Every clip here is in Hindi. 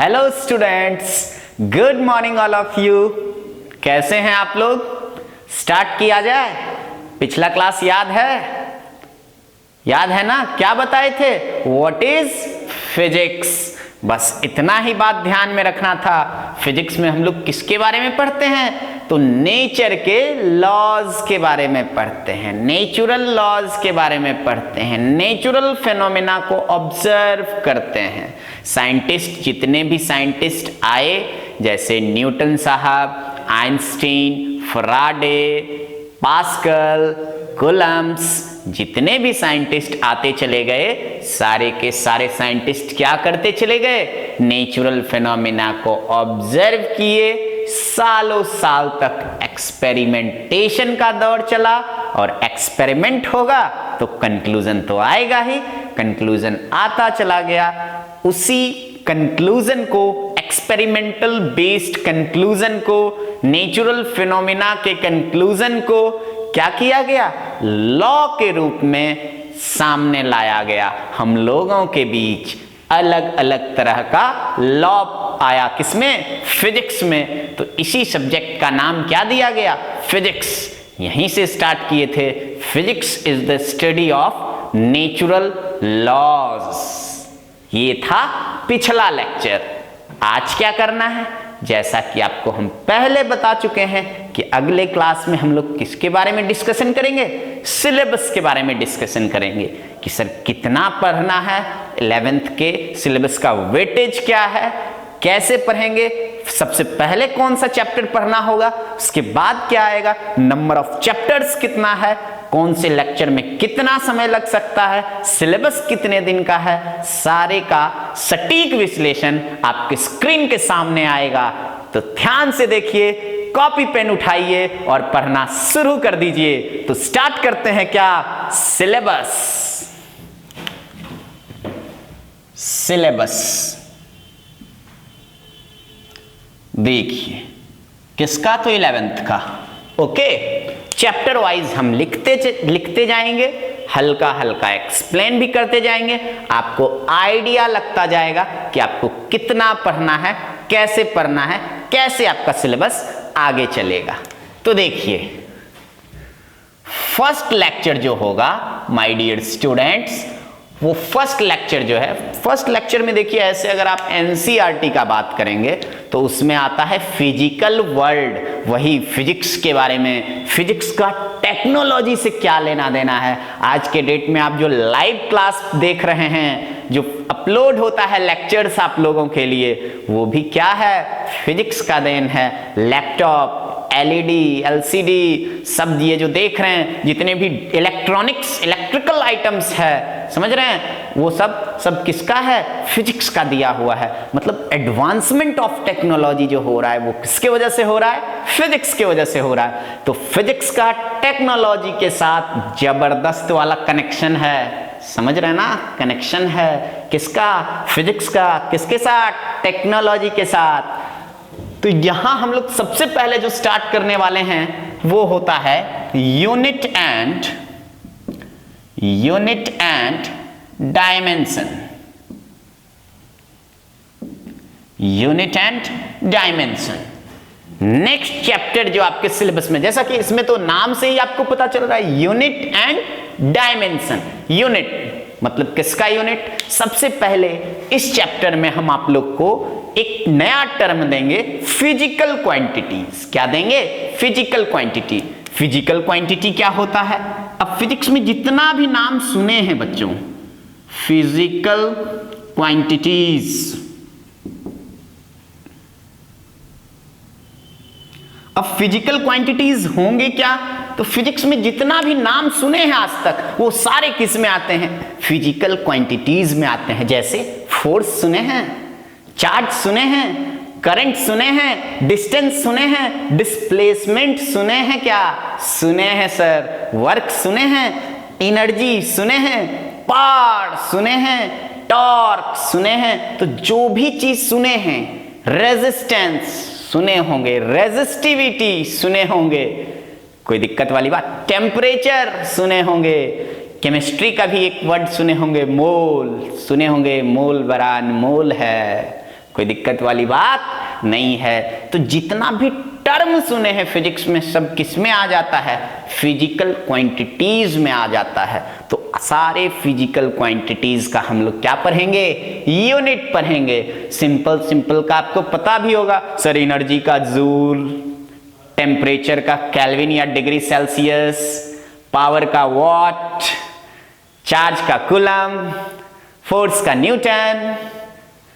Hello students, good morning all of you. कैसे हैं आप लोग? स्टार्ट किया जाए। पिछला क्लास याद है? याद है ना? क्या बताए थे? What is physics. बस इतना ही बात ध्यान में रखना था। फिजिक्स में हम लोग किसके बारे में पढ़ते हैं? तो नेचर के लॉज के बारे में पढ़ते हैं, नेचुरल लॉज के बारे में पढ़ते हैं, नेचुरल फेनोमेना को ऑब्जर्व करते हैं। साइंटिस्ट, जितने भी साइंटिस्ट आए, जैसे न्यूटन साहब, आइंस्टीन, फराडे, पास्कल, कूलम्ब्स, जितने भी साइंटिस्ट आते चले गए, सारे के सारे साइंटिस्ट क्या करते चले गए? नेचुरल फेनोमेना को ऑब्जर्व किए। सालों साल तक एक्सपेरिमेंटेशन का दौर चला, और एक्सपेरिमेंट होगा तो कंक्लूजन तो आएगा ही। कंक्लूजन आता चला गया। उसी कंक्लूजन को, एक्सपेरिमेंटल बेस्ड कंक्लूजन को, नेचुरल फिनोमिना के कंक्लूजन को क्या किया गया? लॉ के रूप में सामने लाया गया। हम लोगों के बीच अलग अलग तरह का लॉ आया। किसमें? फिजिक्स में। तो इसी सब्जेक्ट का नाम क्या दिया गया? फिजिक्स। यहीं से स्टार्ट किए थे। Physics is the study of natural laws. ये था पिछला लेक्चर। आज क्या करना है? जैसा कि आपको हम पहले बता चुके हैं कि अगले क्लास में हम लोग किसके बारे में डिस्कशन करेंगे? सिलेबस के बारे में डिस्कशन करेंगे कि सर कितना पढ़ना है, 11th के सिलेबस का वेटेज क्या है, कैसे पढ़ेंगे, सबसे पहले कौन सा चैप्टर पढ़ना होगा, उसके बाद क्या आएगा, नंबर ऑफ चैप्टर्स कितना है, कौन से लेक्चर में कितना समय लग सकता है, सिलेबस कितने दिन का है, सारे का सटीक विश्लेषण आपके स्क्रीन के सामने आएगा। तो ध्यान से देखिए, कॉपी पेन उठाइए और पढ़ना शुरू कर दीजिए। तो स्टार्ट करते हैं क्या? सिलेबस। सिलेबस देखिए, किसका? तो 11th का। ओके, चैप्टर वाइज हम लिखते जाएंगे, हल्का हल्का एक्सप्लेन भी करते जाएंगे। आपको आइडिया लगता जाएगा कि आपको कितना पढ़ना है, कैसे पढ़ना है, कैसे आपका सिलेबस आगे चलेगा। तो देखिए, फर्स्ट लेक्चर जो होगा माय डियर स्टूडेंट्स, वो फर्स्ट लेक्चर जो है, फर्स्ट लेक्चर में देखिए, ऐसे अगर आप एनसीईआरटी का बात करेंगे तो उसमें आता है फिजिकल वर्ल्ड, वही फिजिक्स के बारे में, फिजिक्स का टेक्नोलॉजी से क्या लेना देना है। आज के डेट में आप जो लाइव क्लास देख रहे हैं, जो अपलोड होता है लेक्चर्स आप लोगों के लिए, वो भी क्या है? फिजिक्स का देन है। लैपटॉप, एलईडी, एलसीडी, सब ये जो देख रहे हैं, जितने भी इलेक्ट्रॉनिक्स, इलेक्ट्रिकल आइटम्स है, समझ रहे हैं, वो सब किसका है? फिजिक्स का दिया हुआ है। मतलब एडवांसमेंट ऑफ टेक्नोलॉजी जो हो रहा है, वो किसके वजह से हो रहा है? फिजिक्स के वजह से हो रहा है। तो फिजिक्स का टेक्नोलॉजी के साथ जबरदस्त वाला कनेक्शन है। समझ रहे हैं ना? कनेक्शन है किसका? फिजिक्स का। किसके साथ? टेक्नोलॉजी के साथ। तो यहां हम लोग सबसे पहले जो स्टार्ट करने वाले हैं वो होता है unit and dimension. Unit and dimension next chapter जो आपके सिलेबस में, जैसा कि इसमें तो नाम से ही आपको पता चल रहा है, यूनिट एंड डायमेंशन। यूनिट मतलब किसका यूनिट? सबसे पहले इस चैप्टर में हम आप लोग को एक नया टर्म देंगे, फिजिकल क्वांटिटीज। क्या देंगे? Physical quantity. फिजिकल क्वांटिटी क्या होता है? अब फिजिक्स में जितना भी नाम सुने हैं बच्चों, फिजिकल क्वांटिटीज, अब फिजिकल क्वांटिटीज होंगे क्या? तो फिजिक्स में जितना भी नाम सुने हैं आज तक, वो सारे किस में आते हैं? फिजिकल क्वांटिटीज में आते हैं। जैसे फोर्स सुने हैं, चार्ज सुने हैं, करंट सुने हैं, डिस्टेंस सुने हैं, डिस्प्लेसमेंट सुने हैं, क्या सुने हैं सर? वर्क सुने हैं, एनर्जी सुने हैं, पावर सुने हैं, टॉर्क सुने हैं। तो जो भी चीज सुने हैं, रेजिस्टेंस सुने होंगे, रेजिस्टिविटी सुने होंगे, कोई दिक्कत वाली बात? टेम्परेचर सुने होंगे, केमिस्ट्री का भी एक वर्ड सुने होंगे, मोल सुने होंगे, मोल बरान मोल है। कोई दिक्कत वाली बात नहीं है। तो जितना भी टर्म सुने हैं फिजिक्स में सब किस में आ जाता है, फिजिकल क्वांटिटीज में आ जाता है। तो सारे फिजिकल क्वांटिटीज का हम लोग क्या पढ़ेंगे, यूनिट पढ़ेंगे। सिंपल सिंपल का आपको पता भी होगा सर, एनर्जी का जूल, टेम्परेचर का केल्विन या डिग्री सेल्सियस, पावर का वॉट, चार्ज का कूलम, फोर्स का न्यूटन,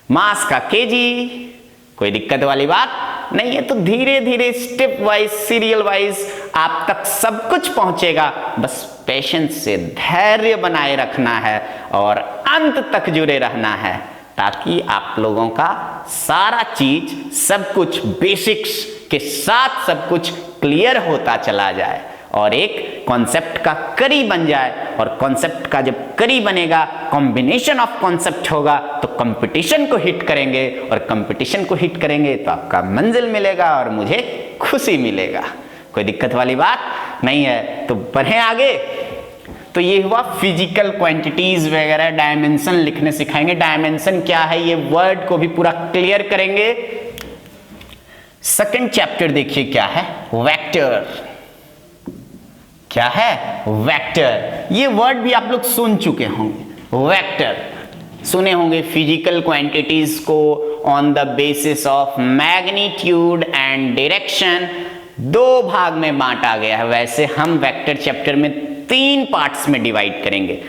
मास का केजी। कोई दिक्कत वाली बात नहीं है। तो धीरे धीरे स्टेप वाइज सीरियल वाइज आप तक सब कुछ पहुंचेगा। बस पेशेंस से धैर्य बनाए रखना है और अंत तक जुड़े रहना है, ताकि आप लोगों का सारा चीज सब कुछ बेसिक्स के साथ सब कुछ क्लियर होता चला जाए और एक कॉन्सेप्ट का करी बन जाए। और कॉन्सेप्ट का जब करी बनेगा, कॉम्बिनेशन ऑफ कॉन्सेप्ट होगा, तो कंपटीशन को हिट करेंगे और कंपटीशन को हिट करेंगे तो आपका मंजिल मिलेगा और मुझे खुशी मिलेगा। कोई दिक्कत वाली बात नहीं है। तो बढ़े आगे। तो ये हुआ फिजिकल क्वांटिटीज वगैरह, डायमेंशन लिखने सिखाएंगे। डायमेंशन क्या है ये वर्ड को भी पूरा क्लियर करेंगे। सेकंड चैप्टर देखिए क्या है, वेक्टर। क्या है, वेक्टर। ये वर्ड भी आप लोग सुन चुके होंगे, वेक्टर सुने होंगे। फिजिकल क्वांटिटीज को on the basis of magnitude and direction दो भाग में बांटा गया है। वैसे हम वेक्टर चैप्टर में 3 पार्ट्स में डिवाइड करेंगे।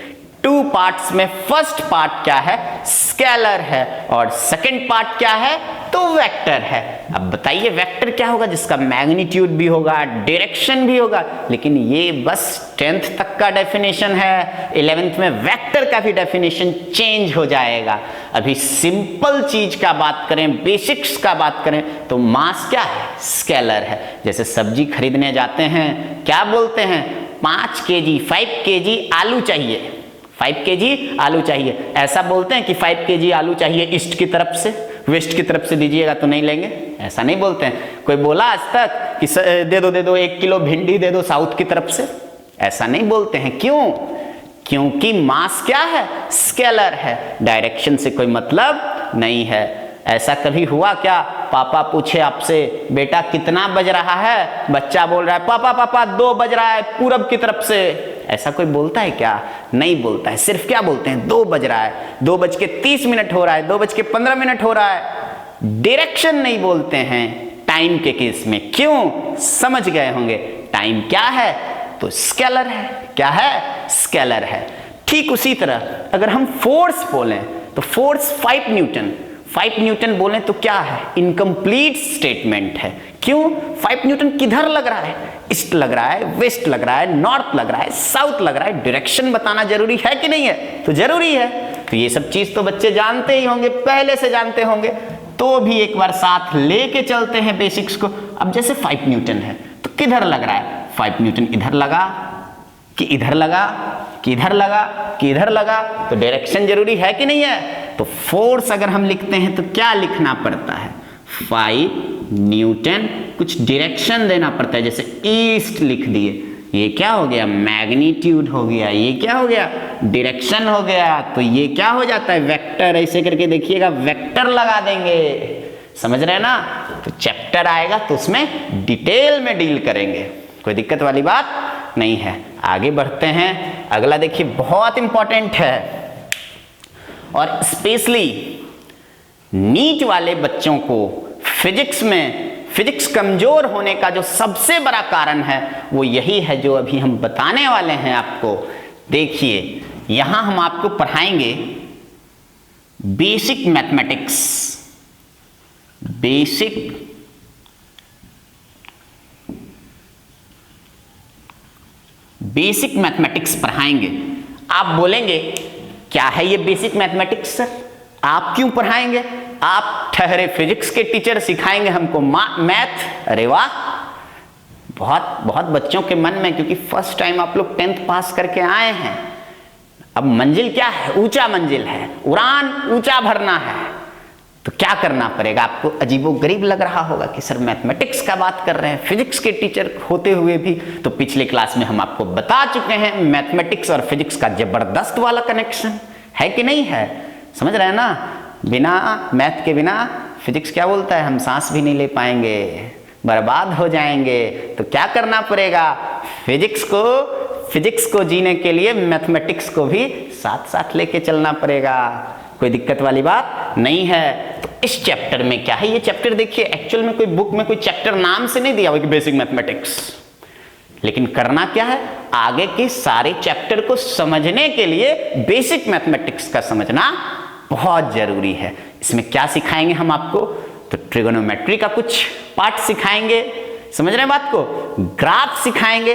2 पार्ट्स में फर्स्ट पार्ट क्या है, स्केलर है, और सेकंड पार्ट क्या है, तो वेक्टर है। अब बताइए वेक्टर क्या होगा, जिसका मैग्नीट्यूड भी होगा, डायरेक्शन भी होगा। लेकिन ये बस 10th तक का डेफिनेशन है। 11th में वेक्टर का भी डेफिनेशन चेंज हो जाएगा। अभी सिंपल चीज का बात करें, बेसिक्स का बात करें, तो मास क्या है, स्केलर है। जैसे सब्जी खरीदने जाते हैं, क्या बोलते हैं, 5 kg 5 kg आलू चाहिए, 5 kg आलू चाहिए। ऐसा बोलते हैं कि 5 kg आलू चाहिए ईस्ट की तरफ से, वेस्ट की तरफ से दीजिएगा तो नहीं लेंगे, ऐसा नहीं बोलते हैं। कोई बोला आज तक कि दे दो 1 किलो भिंडी दे दो साउथ की तरफ से, ऐसा नहीं बोलते हैं। क्यों? क्योंकि मास क्या है, स्केलर है, डायरेक्शन से कोई मतलब नहीं है। ऐसा कभी हुआ क्या, पापा पूछे आपसे बेटा कितना बज रहा है, बच्चा बोल रहा है पापा 2 बज रहा है पूरब की तरफ से। ऐसा कोई बोलता है क्या? नहीं बोलता है। सिर्फ क्या बोलते हैं, 2 बज रहा है, 2:30 हो रहा है, 2:15 हो रहा है। डायरेक्शन नहीं बोलते हैं टाइम के केस में। क्यों? समझ गए होंगे। टाइम क्या है, तो स्केलर है। क्या है, स्केलर है। ठीक उसी तरह अगर हम फोर्स बोलें तो फोर्स 5 न्यूटन, 5 न्यूटन बोलें तो क्या है, इनकम्प्लीट स्टेटमेंट है। क्यों? 5 न्यूटन किधर लग रहा है, ईस्ट लग रहा है, वेस्ट लग रहा है, नॉर्थ लग रहा है, साउथ लग रहा है। डायरेक्शन बताना जरूरी है कि नहीं है? तो जरूरी है। तो ये सब चीज तो बच्चे जानते ही होंगे, पहले से जानते होंगे, तो भी एक बार साथ लेके चलते हैं बेसिक्स को। अब जैसे 5 न्यूटन है तो किधर लग रहा है, 5 न्यूटन इधर लगा कि इधर लगा कि इधर लगा कि इधर लगा, तो डायरेक्शन जरूरी है कि नहीं है? तो फोर्स अगर हम लिखते हैं तो क्या लिखना पड़ता है, 5 न्यूटन, कुछ डायरेक्शन देना पड़ता है। जैसे ईस्ट लिख दिए, ये क्या हो गया, मैग्नीट्यूड हो गया। ये क्या हो गया, डायरेक्शन हो गया। तो ये क्या हो जाता है, वेक्टर। ऐसे करके देखिएगा, वेक्टर लगा देंगे। समझ रहे हैं ना? तो चैप्टर आएगा तो उसमें डिटेल में डील करेंगे, कोई दिक्कत वाली बात नहीं है। आगे बढ़ते हैं। अगला देखिए, बहुत इंपॉर्टेंट है और स्पेशली नीट वाले बच्चों को फिजिक्स में, फिजिक्स कमजोर होने का जो सबसे बड़ा कारण है वो यही है जो अभी हम बताने वाले हैं आपको। देखिए यहां हम आपको पढ़ाएंगे बेसिक मैथमेटिक्स, बेसिक मैथमेटिक्स पढ़ाएंगे। आप बोलेंगे क्या है ये बेसिक मैथमेटिक्स सर, आप क्यों पढ़ाएंगे, आप ठहरे फिजिक्स के टीचर सिखाएंगे हमको मैथ। अरे वाह, बहुत बहुत बच्चों के मन में, क्योंकि फर्स्ट टाइम आप लोग 10th पास करके आए हैं। अब मंजिल क्या है, ऊंचा मंजिल है, उड़ान ऊंचा भरना है। तो क्या करना पड़ेगा, आपको अजीबोगरीब लग रहा होगा कि सर मैथमेटिक्स का बात कर रहे हैं, फिजिक्स के टीचर होते हुए भी। तो पिछले क्लास में हम आपको बता चुके हैं मैथमेटिक्स और फिजिक्स का जबरदस्त वाला कनेक्शन है कि नहीं है, समझ रहे हैं ना। बिना मैथ के बिना फिजिक्स क्या बोलता है, हम सांस भी नहीं ले पाएंगे, बर्बाद हो जाएंगे। तो क्या करना पड़ेगा, फिजिक्स को जीने के लिए मैथमेटिक्स को भी साथ साथ लेके चलना पड़ेगा। कोई दिक्कत वाली बात नहीं है। तो इस चैप्टर में क्या है, ये चैप्टर देखिए एक्चुअल में कोई बुक में कोई चैप्टर नाम से नहीं दिया हुआ कि बेसिक मैथमेटिक्स, लेकिन करना क्या है, आगे के सारे चैप्टर को समझने के लिए बेसिक मैथमेटिक्स का समझना बहुत जरूरी है। इसमें क्या सिखाएंगे हम आपको, तो ट्रिगोनोमेट्री का कुछ पार्ट सिखाएंगे, समझ रहे हैं बात को, ग्राफ सिखाएंगे।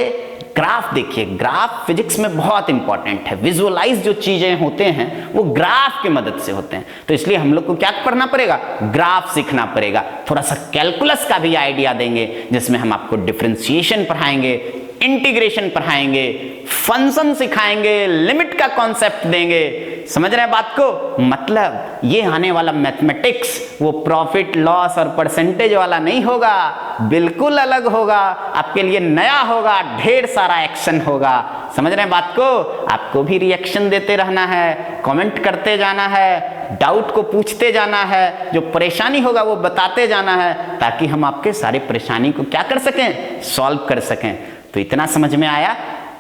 ग्राफ देखिए, ग्राफ फिजिक्स में बहुत इंपॉर्टेंट है। विजुअलाइज जो चीजें होते हैं वो ग्राफ की मदद से होते हैं, तो इसलिए हम लोग को क्या करना पड़ेगा, ग्राफ सीखना पड़ेगा। थोड़ा सा कैलकुलस का भी आइडिया देंगे, जिसमें हम आपको डिफरेंशिएशन पढ़ाएंगे, इंटीग्रेशन पढ़ाएंगे, फंक्शन सिखाएंगे, लिमिट का कॉन्सेप्ट देंगे। समझ रहे हैं बात को, मतलब ये आने वाला मैथमेटिक्स वो प्रॉफिट लॉस और परसेंटेज वाला नहीं होगा, बिल्कुल अलग होगा, आपके लिए नया होगा, ढेर सारा एक्शन होगा। समझ रहे हैं बात को, आपको भी रिएक्शन देते रहना है, कमेंट करते जाना है, डाउट को पूछते जाना है, जो परेशानी होगा वो बताते जाना है, ताकि हम आपके सारे परेशानी को क्या कर सकें, सॉल्व कर सकें। तो इतना समझ में आया।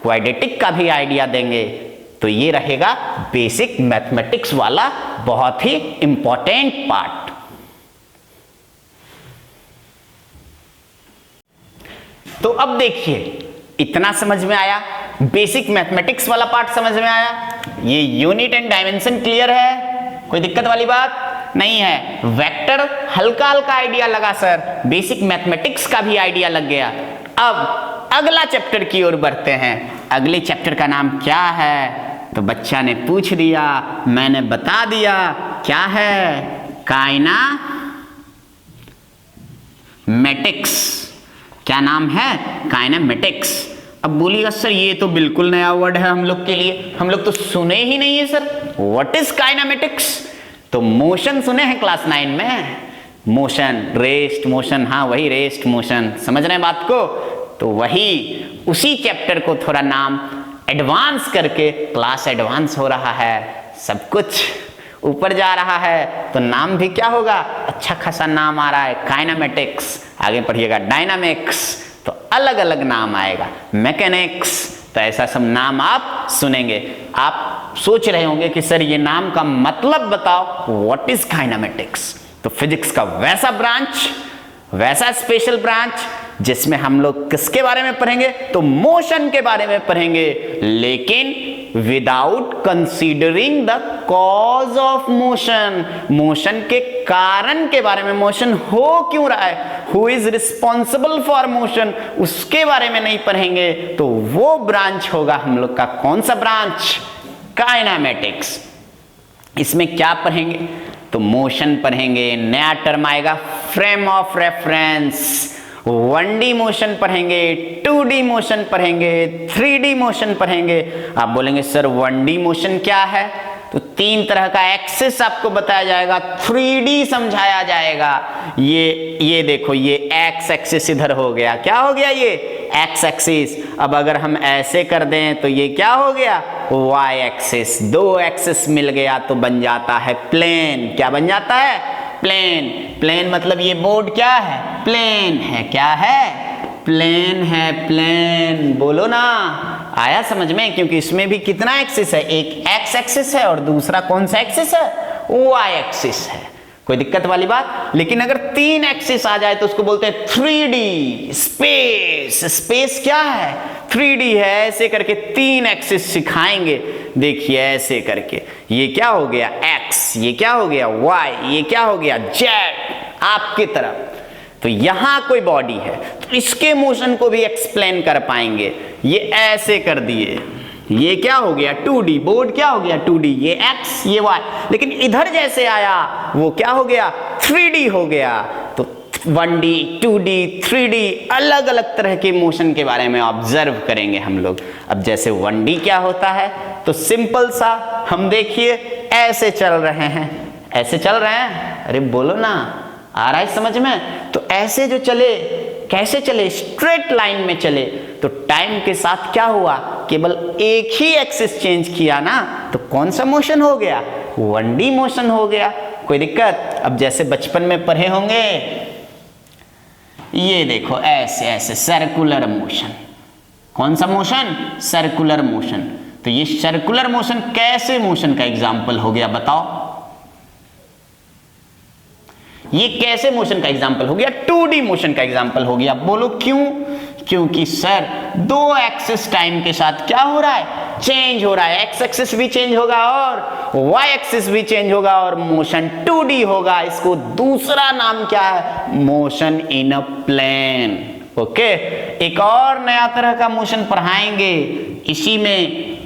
क्वाड्रेटिक का भी आइडिया देंगे। तो ये रहेगा बेसिक मैथमेटिक्स वाला बहुत ही इंपॉर्टेंट पार्ट। तो अब देखिए, इतना समझ में आया, बेसिक मैथमेटिक्स वाला पार्ट समझ में आया, ये यूनिट एंड डायमेंशन क्लियर है, कोई दिक्कत वाली बात नहीं है। वेक्टर हल्का हल्का आइडिया लगा सर, बेसिक मैथमेटिक्स का भी आइडिया लग गया। अब अगला चैप्टर की ओर बढ़ते हैं। अगले चैप्टर का नाम क्या है, तो बच्चा ने पूछ दिया, मैंने बता दिया, क्या है, काइनामेटिक्स। क्या नाम है, काइनामेटिक्स। अब बोलिएगा सर ये तो बिल्कुल नया वर्ड है हम लोग के लिए, हम लोग तो सुने ही नहीं है सर, व्हाट इज काइनामेटिक्स। तो मोशन सुने हैं क्लास 9 में, मोशन, रेस्ट मोशन, हाँ वही रेस्ट मोशन, समझ रहे हैं बात को। तो वही उसी चैप्टर को थोड़ा नाम एडवांस करके, क्लास एडवांस हो रहा है, सब कुछ ऊपर जा रहा है, तो नाम भी क्या होगा, अच्छा खासा नाम आ रहा है, काइनामेटिक्स। आगे पढ़िएगा डायनामिक्स, तो अलग अलग नाम आएगा, मैकेनिक्स, तो ऐसा सब नाम आप सुनेंगे। आप सोच रहे होंगे कि सर ये नाम का मतलब बताओ, व्हाट इज काइनामेटिक्स। तो फिजिक्स का वैसा ब्रांच, वैसा स्पेशल ब्रांच जिसमें हम लोग किसके बारे में पढ़ेंगे, तो मोशन के बारे में पढ़ेंगे, लेकिन without considering the cause of motion, motion के कारण के बारे में, मोशन हो क्यों रहा है, who is responsible for motion, उसके बारे में नहीं पढ़ेंगे। तो वो ब्रांच होगा हम लोग का, कौन सा ब्रांच, काइनामेटिक्स। इसमें क्या पढ़ेंगे, तो मोशन पढ़ेंगे, नया टर्म आएगा frame of reference, 1D motion पढ़ेंगे, 2D मोशन पढ़ेंगे, 3D मोशन पढ़ेंगे। आप बोलेंगे सर 1D मोशन क्या है, तो 3 तरह का एक्सिस आपको बताया जाएगा, 3D समझाया जाएगा। ये देखो, ये एक्स एक्सिस इधर हो गया, क्या हो गया, ये एक्स एक्सिस। अब अगर हम ऐसे कर दें तो ये क्या हो गया, वाई एक्सिस। 2 एक्सिस मिल गया तो बन जाता है प्लेन। क्या बन जाता है, प्लेन। प्लेन मतलब ये बोर्ड क्या है, प्लेन है, क्या है, प्लेन है, प्लेन। बोलो ना, आया समझ में, क्योंकि इसमें भी कितना एक्सिस है, एक एक्स एक्सिस है और दूसरा कौन सा एक्सिस है, वाई एक्सिस है। कोई दिक्कत वाली बात। लेकिन अगर 3 एक्सिस आ जाए तो उसको बोलते हैं 3D स्पेस। स्पेस क्या है, 3D है। ऐसे करके 3 एक्सिस सिखाएंगे। देखिए ऐसे करके, ये क्या हो गया x, ये क्या हो गया y, ये क्या हो गया z, आपकी तरफ। तो यहां कोई बॉडी है तो इसके मोशन को भी एक्सप्लेन कर पाएंगे। ये ऐसे कर दिए, ये क्या हो गया 2D, बोर्ड क्या हो गया 2D, ये x ये y। लेकिन इधर जैसे आया वो क्या हो गया 3D हो गया। तो 1D 2D 3D अलग अलग तरह के मोशन के बारे में ऑब्जर्व करेंगे हम लोग। अब जैसे 1D क्या होता है, तो सिंपल सा, हम देखिए ऐसे चल रहे हैं, ऐसे चल रहे हैं, अरे बोलो ना, आ रहा है समझ में। तो ऐसे जो चले, कैसे चले, स्ट्रेट लाइन में चले। तो टाइम के साथ क्या हुआ, केवल एक ही एक्सिस चेंज किया ना, तो कौन सा मोशन हो गया, 1D मोशन हो गया। कोई दिक्कत? अब जैसे बचपन में पढ़े होंगे, ये देखो ऐसे ऐसे सर्कुलर मोशन। कौन सा मोशन? Circular motion. तो ये सर्कुलर मोशन कैसे मोशन का एग्जाम्पल हो गया बताओ? ये कैसे मोशन का एग्जाम्पल हो गया? 2D मोशन का एग्जाम्पल हो गया। बोलो क्यों? क्योंकि सर दो एक्सिस टाइम के साथ क्या हो रहा है? चेंज हो रहा है। एक्स एक्सिस भी चेंज होगा और वाई एक्सिस भी चेंज होगा और मोशन 2D होगा। इसको दूसरा नाम क्या है? Motion in a plane. Okay, एक और नया तरह का मोशन पढ़ाएंगे इसी में,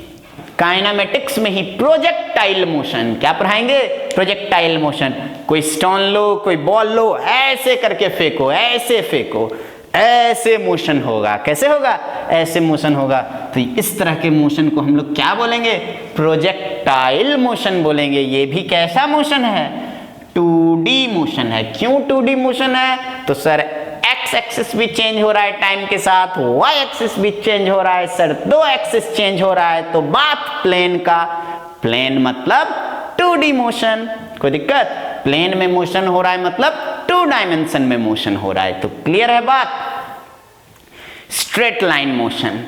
काइनेमेटिक्स में ही, प्रोजेक्टाइल मोशन। क्या पढ़ाएंगे? Projectile motion. कोई स्टोन लो, कोई बॉल लो, ऐसे करके फेंको, ऐसे फेंको, ऐसे मोशन होगा। कैसे होगा? ऐसे मोशन होगा। तो इस तरह के मोशन को हम लोग क्या बोलेंगे? प्रोजेक्टाइल मोशन बोलेंगे। ये भी कैसा मोशन है? 2D मोशन है। क्यों 2D मोशन है? तो सर एक्स एक्सिस भी चेंज हो रहा है टाइम के साथ, वाई एक्सिस भी चेंज हो रहा है सर, दो एक्सिस चेंज हो रहा है। तो बात प्लेन का, प्लेन मतलब 2D मोशन। कोई दिक्कत? प्लेन में मोशन हो रहा है मतलब 2 डायमेंशन में मोशन हो रहा है। तो क्लियर है बात? Straight line motion,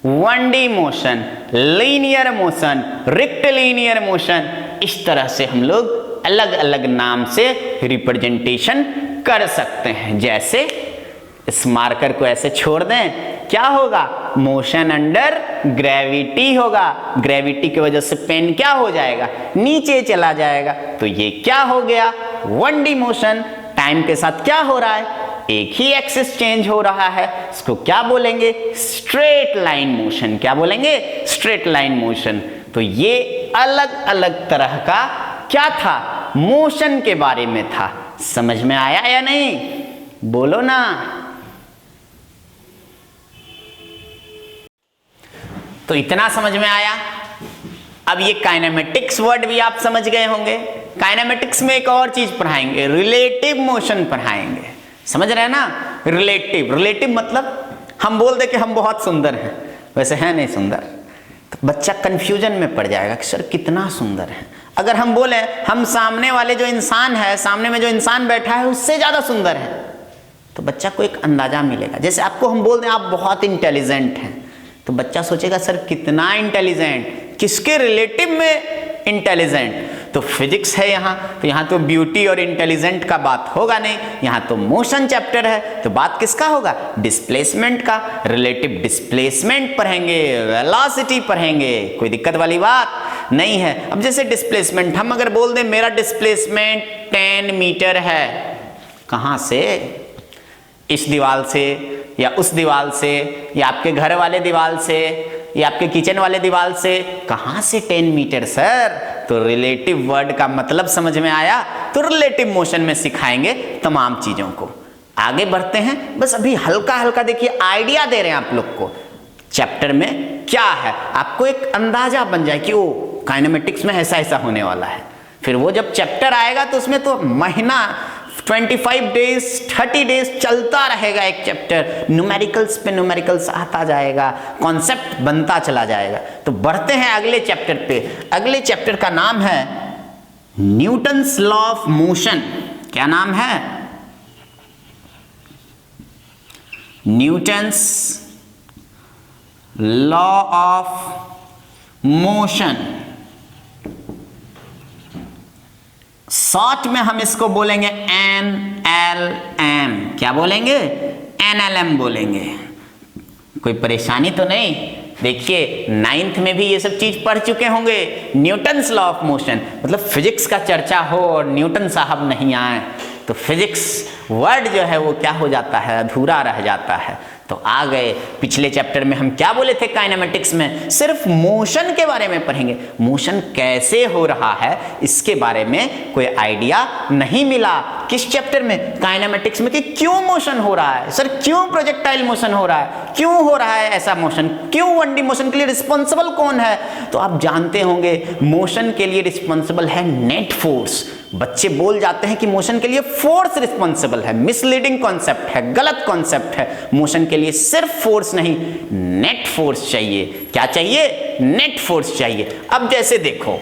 1D motion, linear motion, rectilinear motion, इस तरह से हम लोग अलग अलग नाम से रिप्रेजेंटेशन कर सकते हैं। जैसे इस मार्कर को ऐसे छोड़ दें, क्या होगा? मोशन अंडर ग्रेविटी होगा। ग्रेविटी की वजह से पेन क्या हो जाएगा? नीचे चला जाएगा। तो ये क्या हो गया? 1D motion. टाइम के साथ क्या हो रहा है? एक ही एक्सिस चेंज हो रहा है। इसको क्या बोलेंगे? Straight line motion. क्या बोलेंगे? Straight line motion. तो ये अलग अलग तरह का क्या था? मोशन के बारे में था। समझ में आया या नहीं? बोलो ना। तो इतना समझ में आया। अब ये काइनेमेटिक्स वर्ड भी आप समझ गए होंगे। काइनेमेटिक्स में एक और चीज पढ़ाएंगे, रिलेटिव मोशन पढ़ाएंगे। समझ रहे हैं ना? रिलेटिव, रिलेटिव मतलब हम बोल दे कि हम बहुत सुंदर हैं, वैसे हैं नहीं सुंदर, तो बच्चा कंफ्यूजन में पड़ जाएगा कि सर कितना सुंदर है। अगर हम बोले हम सामने वाले जो इंसान है, सामने में जो इंसान बैठा है उससे ज्यादा सुंदर है, तो बच्चा को एक अंदाजा मिलेगा। जैसे आपको हम बोल दें आप बहुत इंटेलिजेंट हैं, तो बच्चा सोचेगा सर कितना इंटेलिजेंट, किसके रिलेटिव में इंटेलिजेंट? तो फिजिक्स है यहाँ, तो यहाँ तो ब्यूटी और इंटेलिजेंट का बात होगा नहीं, यहाँ तो मोशन चैप्टर है, तो बात किसका होगा? डिस्प्लेसमेंट का। रिलेटिव डिस्प्लेसमेंट पढ़ेंगे, वेलोसिटी पढ़ेंगे, कोई दिक्कत वाली बात नहीं है। अब जैसे डिस्प्लेसमेंट हम अगर बोल दें मेरा डिस्प्लेसमेंट 10 मीटर है, कहाँ से? इस दीवार से या उस दीवार से या आपके घर वाले दीवार से या आपके किचन वाले दीवार से, कहाँ से 10 मीटर सर? तो रिलेटिव वर्ड का मतलब समझ में आया? तो रिलेटिव मोशन में सिखाएंगे तमाम चीजों को। आगे बढ़ते हैं, बस अभी हल्का हल्का देखिए आइडिया दे रहे हैं आप लोग को चैप्टर में क्या है, आपको एक अंदाजा बन जाए कि ओ काइनेमेटिक्स में ऐसा ऐसा होने वाला है। फिर वो जब चैप्टर आएगा तो उसमें तो महीना 25 डेज 30 डेज चलता रहेगा एक चैप्टर, न्यूमेरिकल्स पे न्यूमेरिकल्स आता जाएगा, कॉन्सेप्ट बनता चला जाएगा। तो बढ़ते हैं अगले चैप्टर पे। अगले चैप्टर का नाम है न्यूटन्स लॉ ऑफ मोशन। क्या नाम है? Newton's law of motion. Short में हम इसको बोलेंगे NLM। क्या बोलेंगे? NLM बोलेंगे। कोई परेशानी तो नहीं? देखिए 9th में भी ये सब चीज पढ़ चुके होंगे। न्यूटन्स लॉ ऑफ मोशन मतलब फिजिक्स का चर्चा हो और न्यूटन साहब नहीं आए तो फिजिक्स वर्ड जो है वो क्या हो जाता है? अधूरा रह जाता है। तो आ गए। पिछले चैप्टर में हम क्या बोले थे? काइनेमेटिक्स में सिर्फ मोशन के बारे में पढ़ेंगे, मोशन कैसे हो रहा है इसके बारे में कोई आइडिया नहीं मिला। किस चैप्टर में? काइनेमेटिक्स में, कि क्यों मोशन हो रहा है सर, क्यों प्रोजेक्टाइल मोशन हो रहा है, क्यों हो रहा है ऐसा मोशन, क्यों 1D मोशन के लिए रिस्पॉन्सिबल कौन है? तो आप जानते होंगे मोशन के लिए रिस्पॉन्सिबल है नेट फोर्स। बच्चे बोल जाते हैं कि मोशन के लिए फोर्स रिस्पॉन्सिबल है, मिसलीडिंग कॉन्सेप्ट है, गलत कॉन्सेप्ट है। मोशन के लिए सिर्फ फोर्स नहीं, नेट फोर्स चाहिए। क्या चाहिए? नेट फोर्स चाहिए। अब जैसे देखो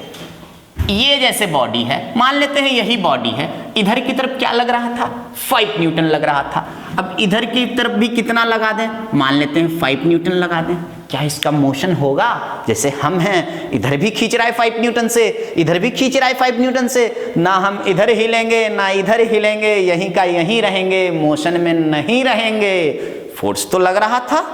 ये जैसे बॉडी है, मान लेते हैं यही बॉडी है, इधर की तरफ क्या लग रहा था, 5 न्यूटन लग रहा था। अब इधर की तरफ भी कितना लगा दें, मान लेते हैं 5 न्यूटन लगा दें। क्या इसका मोशन होगा? जैसे हम हैं, इधर भी खींच रहा है 5 न्यूटन से, इधर भी खींच रहा है 5 न्यूटन से, ना हम इधर हिलेंगे ना इधर हिलेंगे, यहीं का यहीं रहेंगे, मोशन में नहीं रहेंगे। फोर्स तो लग रहा था,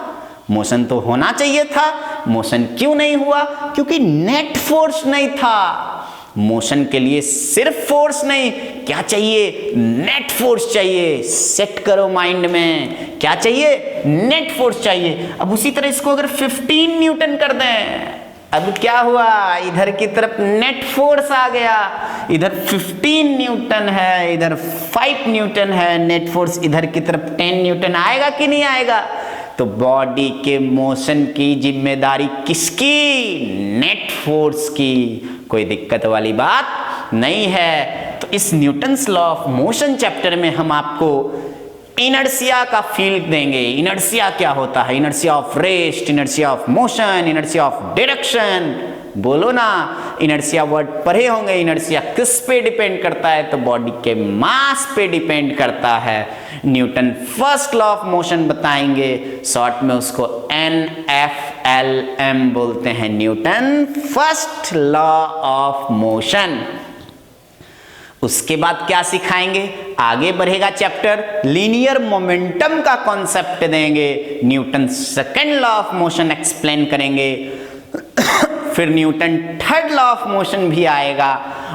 मोशन तो होना चाहिए था, मोशन क्यों नहीं हुआ? क्योंकि नेट फोर्स नहीं था। मोशन के लिए सिर्फ फोर्स नहीं, क्या चाहिए? नेट फोर्स चाहिए। सेट करो माइंड में, क्या चाहिए? नेट फोर्स चाहिए। अब उसी तरह इसको अगर 15 न्यूटन कर दें, अब क्या हुआ? इधर की तरफ नेट फोर्स आ गया, इधर 15 न्यूटन है, इधर 5 न्यूटन है, नेट फोर्स इधर की तरफ 10 न्यूटन आएगा कि नहीं आएगा? तो बॉडी के मोशन की जिम्मेदारी किसकी? नेट फोर्स की। कोई दिक्कत वाली बात नहीं है। तो इस Newton's law of motion chapter में हम आपको इनर्शिया का फील्ड देंगे। इनर्शिया क्या होता है? Inertia of rest, inertia of motion, inertia of direction. बोलो ना, इनर्शिया वर्ड पढ़े होंगे। इनर्शिया किस पे डिपेंड करता है? तो बॉडी के मास पे डिपेंड करता है। Newton first law of motion बताएंगे, शॉर्ट में उसको NFLM बोलते हैं, Newton first law of motion. उसके बाद क्या सिखाएंगे? आगे बढ़ेगा चैप्टर, लीनियर मोमेंटम का कॉन्सेप्ट देंगे, Newton second law of motion explain करेंगे, फिर Newton third law of motion भी आएगा,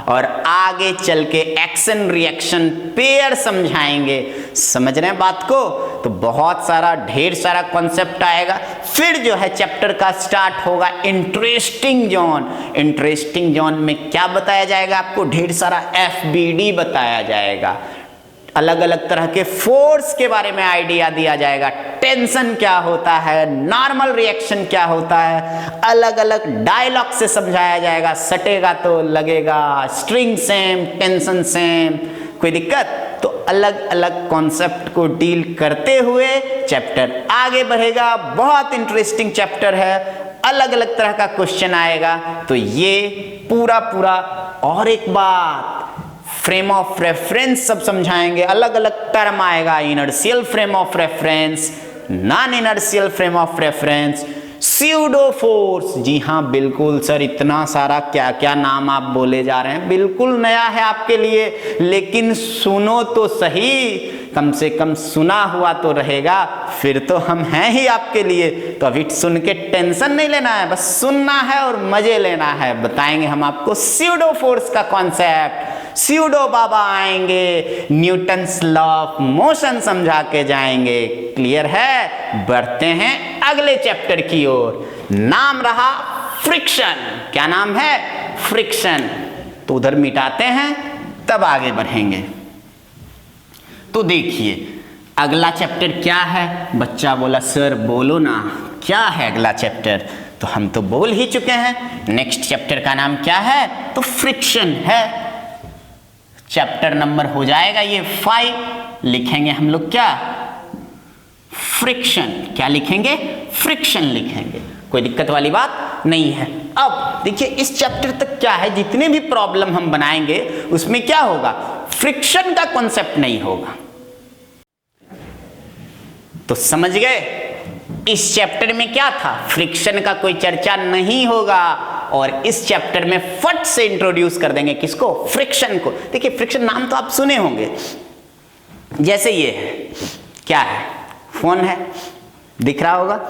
और आगे चल के एक्शन रिएक्शन पेयर समझाएंगे। समझ रहे हैं बात को? तो बहुत सारा ढेर सारा कॉन्सेप्ट आएगा। फिर जो है चैप्टर का स्टार्ट होगा इंटरेस्टिंग जोन। इंटरेस्टिंग जोन में क्या बताया जाएगा आपको? ढेर सारा FBD बताया जाएगा, अलग अलग तरह के फोर्स के बारे में आइडिया दिया जाएगा, टेंशन क्या होता है, नॉर्मल रिएक्शन क्या होता है, अलग अलग डायलॉग से समझाया जाएगा। सटेगा तो लगेगा, स्ट्रिंग सेम, टेंशन सेम, कोई दिक्कत? तो अलग अलग कॉन्सेप्ट को डील करते हुए चैप्टर आगे बढ़ेगा। बहुत इंटरेस्टिंग चैप्टर है, अलग अलग तरह का क्वेश्चन आएगा। तो ये पूरा पूरा, और एक बात, फ्रेम ऑफ रेफरेंस सब समझाएंगे, अलग अलग टर्म आएगा, inertial frame of reference, non inertial frame of reference, pseudo force. जी हाँ बिल्कुल सर, इतना सारा क्या क्या नाम आप बोले जा रहे हैं, बिल्कुल नया है आपके लिए, लेकिन सुनो तो सही, कम से कम सुना हुआ तो रहेगा, फिर तो हम हैं ही आपके लिए। तो अभी सुन के टेंशन नहीं लेना है, बस सुनना है और मजे लेना है। बताएंगे हम आपको स्यूडो फोर्स का कॉन्सेप्ट, स्यूडो बाबा आएंगे, न्यूटन्स लॉ ऑफ मोशन समझा के जाएंगे। क्लियर है? बढ़ते हैं अगले चैप्टर की ओर। नाम रहा फ्रिक्शन। क्या नाम है? फ्रिक्शन। तो उधर मिटाते हैं, तब आगे बढ़ेंगे। तो देखिए अगला चैप्टर क्या है। बच्चा बोला सर बोलो ना, क्या है अगला चैप्टर? तो हम तो बोल ही चुके हैं। नेक्स्ट चैप्टर का नाम क्या है? तो फ्रिक्शन है। चैप्टर नंबर हो जाएगा ये 5। लिखेंगे हम लोग क्या? फ्रिक्शन। क्या लिखेंगे? फ्रिक्शन लिखेंगे। कोई दिक्कत वाली बात नहीं है। अब देखिए इस चैप्टर तक क्या है, जितने भी प्रॉब्लम हम बनाएंगे उसमें क्या होगा? फ्रिक्शन का कॉन्सेप्ट नहीं होगा। तो समझ गए, इस चैप्टर में क्या था? फ्रिक्शन का कोई चर्चा नहीं होगा, और इस चैप्टर में फट से इंट्रोड्यूस कर देंगे किसको? फ्रिक्शन को। देखिए फ्रिक्शन नाम तो आप सुने होंगे, जैसे ये है, क्या है? फोन है, दिख रहा होगा।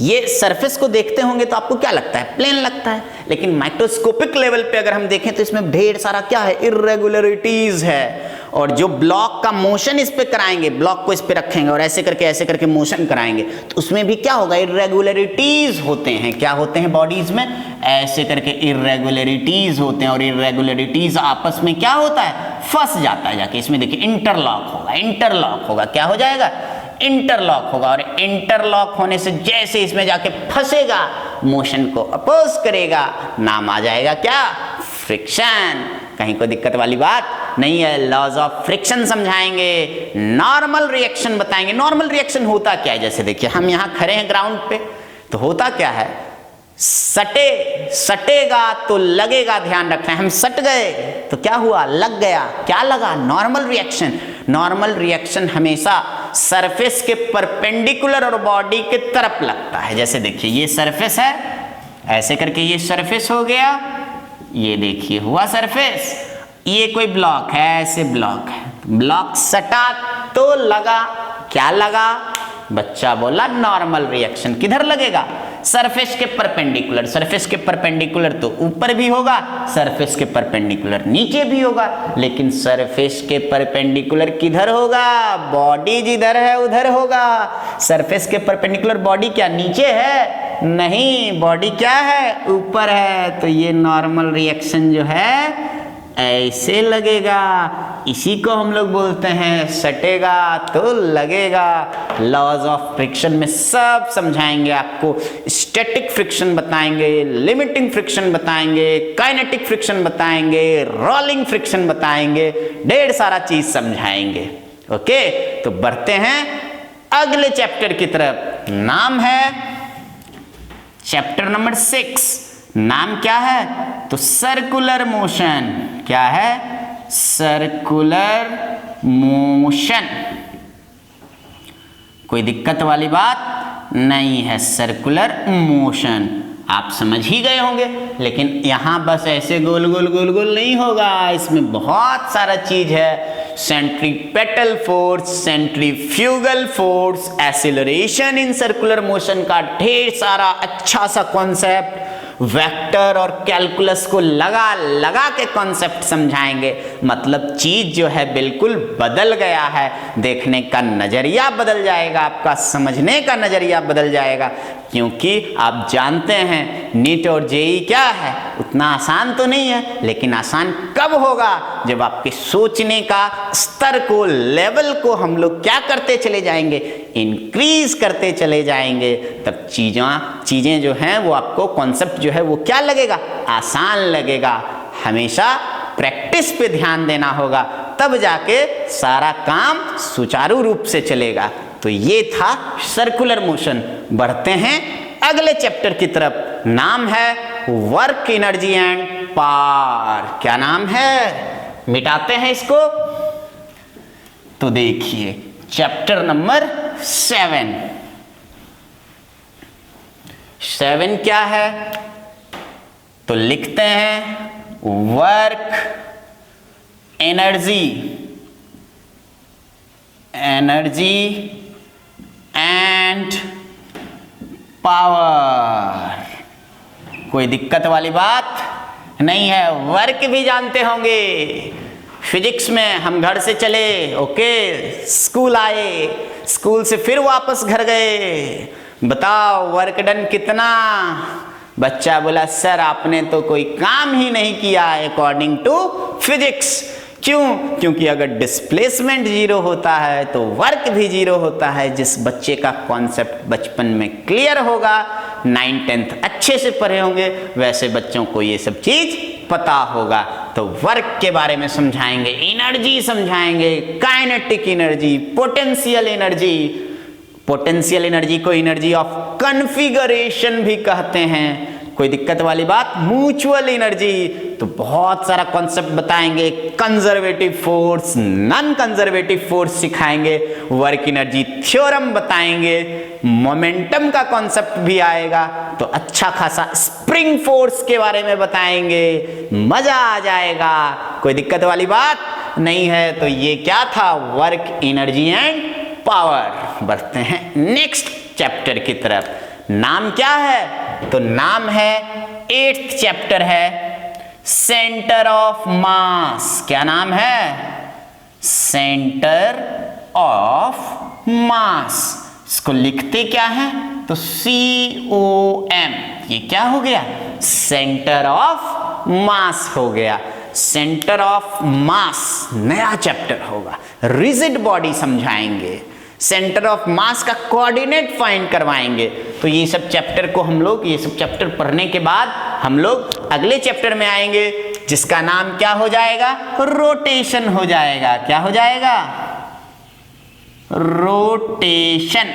ये सरफेस को देखते होंगे तो आपको क्या लगता है? प्लेन लगता है, लेकिन माइक्रोस्कोपिक लेवल पे अगर हम देखें तो इसमें ढेर सारा क्या है? इर्रेगुलरिटीज है। और जो ब्लॉक का मोशन इस पे कराएंगे, ब्लॉक को इस पे रखेंगे और ऐसे करके मोशन कराएंगे, तो उसमें भी क्या होगा? इर्रेगुलरिटीज होते हैं। क्या होते हैं बॉडीज में? ऐसे करके इर्रेगुलरिटीज होते हैं, और इर्रेगुलरिटीज आपस में क्या होता है? फंस जाता है जाके। इसमें देखिए इंटरलॉक होगा, इंटरलॉक होगा। क्या हो जाएगा? इंटरलॉक होगा। और इंटरलॉक होने से जैसे इसमें जाके फंसेगा, मोशन को अपोज करेगा, नाम आ जाएगा क्या? फ्रिक्शन। कहीं कोई दिक्कत वाली बात नहीं है। लॉज ऑफ फ्रिक्शन समझाएंगे, नॉर्मल रिएक्शन बताएंगे। नॉर्मल रिएक्शन होता क्या है? जैसे देखिए हम यहाँ खड़े हैं ग्राउंड पे, तो होता क्या है? सटेगा तो लगेगा, ध्यान रखना है। हम सट गए तो क्या हुआ, लग गया। क्या लगा, नॉर्मल रिएक्शन। नॉर्मल रिएक्शन हमेशा सरफेस के परपेंडिकुलर और बॉडी के तरफ लगता है। जैसे देखिए ये सरफेस है, ऐसे करके ये सरफेस हो गया, ये देखिए हुआ सरफेस। ये कोई ब्लॉक है, ऐसे ब्लॉक है, ब्लॉक सटा तो लगा। क्या लगा, बच्चा बोला नॉर्मल रिएक्शन। किधर लगेगा, सरफेस के परपेंडिकुलर। सरफेस के परपेंडिकुलर तो ऊपर भी होगा, सरफेस के परपेंडिकुलर नीचे भी होगा, लेकिन सरफेस के परपेंडिकुलर किधर होगा, बॉडी जिधर है उधर होगा। सरफेस के परपेंडिकुलर बॉडी क्या नीचे है, नहीं, बॉडी क्या है, ऊपर है। तो ये नॉर्मल रिएक्शन जो है ऐसे लगेगा। इसी को हम लोग बोलते हैं सटेगा तो लगेगा। लॉज ऑफ फ्रिक्शन में सब समझाएंगे आपको। स्टैटिक फ्रिक्शन बताएंगे, लिमिटिंग फ्रिक्शन बताएंगे, काइनेटिक फ्रिक्शन बताएंगे, रोलिंग फ्रिक्शन बताएंगे, ढेर सारा चीज समझाएंगे। ओके, तो बढ़ते हैं अगले चैप्टर की तरफ। नाम है चैप्टर नंबर 6। नाम क्या है, तो सर्कुलर मोशन। क्या है, सर्कुलर मोशन। कोई दिक्कत वाली बात नहीं है, सर्कुलर मोशन आप समझ ही गए होंगे। लेकिन यहां बस ऐसे गोल गोल गोल गोल नहीं होगा, इसमें बहुत सारा चीज है। Centripetal force, centrifugal force, acceleration in circular motion का ढेर सारा अच्छा सा कॉन्सेप्ट, वेक्टर और कैलकुलस को लगा लगा के कॉन्सेप्ट समझाएंगे। मतलब चीज जो है बिल्कुल बदल गया है, देखने का नजरिया बदल जाएगा, आपका समझने का नजरिया बदल जाएगा। क्योंकि आप जानते हैं नीट और जेई क्या है, उतना आसान तो नहीं है, लेकिन आसान कब होगा, जब आपके सोचने का स्तर को, लेवल को हम लोग क्या करते चले जाएंगे, इंक्रीज करते चले जाएंगे। तब चीजें जो हैं वो आपको, कॉन्सेप्ट जो है वो क्या लगेगा, आसान लगेगा। हमेशा प्रैक्टिस पे ध्यान देना होगा, तब जाके सारा काम सुचारू रूप से चलेगा। तो ये था सर्कुलर मोशन। बढ़ते हैं अगले चैप्टर की तरफ। नाम है वर्क, एनर्जी एंड पावर। क्या नाम है, मिटाते हैं इसको। तो देखिए चैप्टर नंबर 7 क्या है, तो लिखते हैं वर्क, एनर्जी एंड पावर। कोई दिक्कत वाली बात नहीं है, वर्क भी जानते होंगे। फिजिक्स में हम घर से चले, ओके, स्कूल आए, स्कूल से फिर वापस घर गए, बताओ वर्क डन कितना। बच्चा बोला सर आपने तो कोई काम ही नहीं किया अकॉर्डिंग टू फिजिक्स। क्यों, क्योंकि अगर डिस्प्लेसमेंट 0 होता है तो वर्क भी 0 होता है। जिस बच्चे का कॉन्सेप्ट बचपन में क्लियर होगा, 9th-10th अच्छे से पढ़े होंगे, वैसे बच्चों को ये सब चीज पता होगा। तो वर्क के बारे में समझाएंगे, एनर्जी समझाएंगे, kinetic energy, potential energy. Potential energy को एनर्जी ऑफ कॉन्फ़िगरेशन भी कहते हैं। कोई दिक्कत वाली बात, म्यूचुअल एनर्जी। तो बहुत सारा कॉन्सेप्ट बताएंगे, conservative force, non conservative force सिखाएंगे, वर्क एनर्जी थ्योरम बताएंगे, मोमेंटम का कॉन्सेप्ट भी आएगा। तो अच्छा खासा स्प्रिंग फोर्स के बारे में बताएंगे, मजा आ जाएगा। कोई दिक्कत वाली बात नहीं है। तो ये क्या था, वर्क, एनर्जी एंड पावर। बढ़ते हैं नेक्स्ट चैप्टर की तरफ। नाम क्या है, तो नाम है 8th चैप्टर है, सेंटर ऑफ मास। क्या नाम है, सेंटर ऑफ मास। इसको लिखते क्या है, तो COM। ये क्या हो गया, सेंटर ऑफ मास हो गया। सेंटर ऑफ मास नया चैप्टर होगा। रिजिड बॉडी समझाएंगे, सेंटर ऑफ मास का कोऑर्डिनेट फाइंड करवाएंगे। तो ये सब चैप्टर को हम लोग, ये सब चैप्टर पढ़ने के बाद हम लोग अगले चैप्टर में आएंगे, जिसका नाम क्या हो जाएगा, रोटेशन हो जाएगा। क्या हो जाएगा, रोटेशन।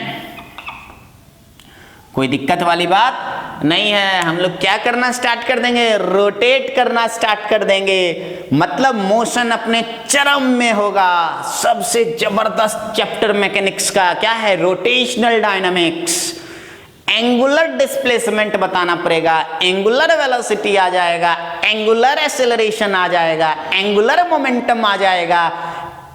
कोई दिक्कत वाली बात नहीं है, हम लोग क्या करना स्टार्ट कर देंगे, रोटेट करना स्टार्ट कर देंगे। मतलब मोशन अपने चरम में होगा। सबसे जबरदस्त चैप्टर मैकेनिक्स का क्या है, रोटेशनल डायनामिक्स। एंगुलर डिस्प्लेसमेंट बताना पड़ेगा, एंगुलर वेलोसिटी आ जाएगा, एंगुलर एक्सेलरेशन आ जाएगा, एंगुलर मोमेंटम आ जाएगा,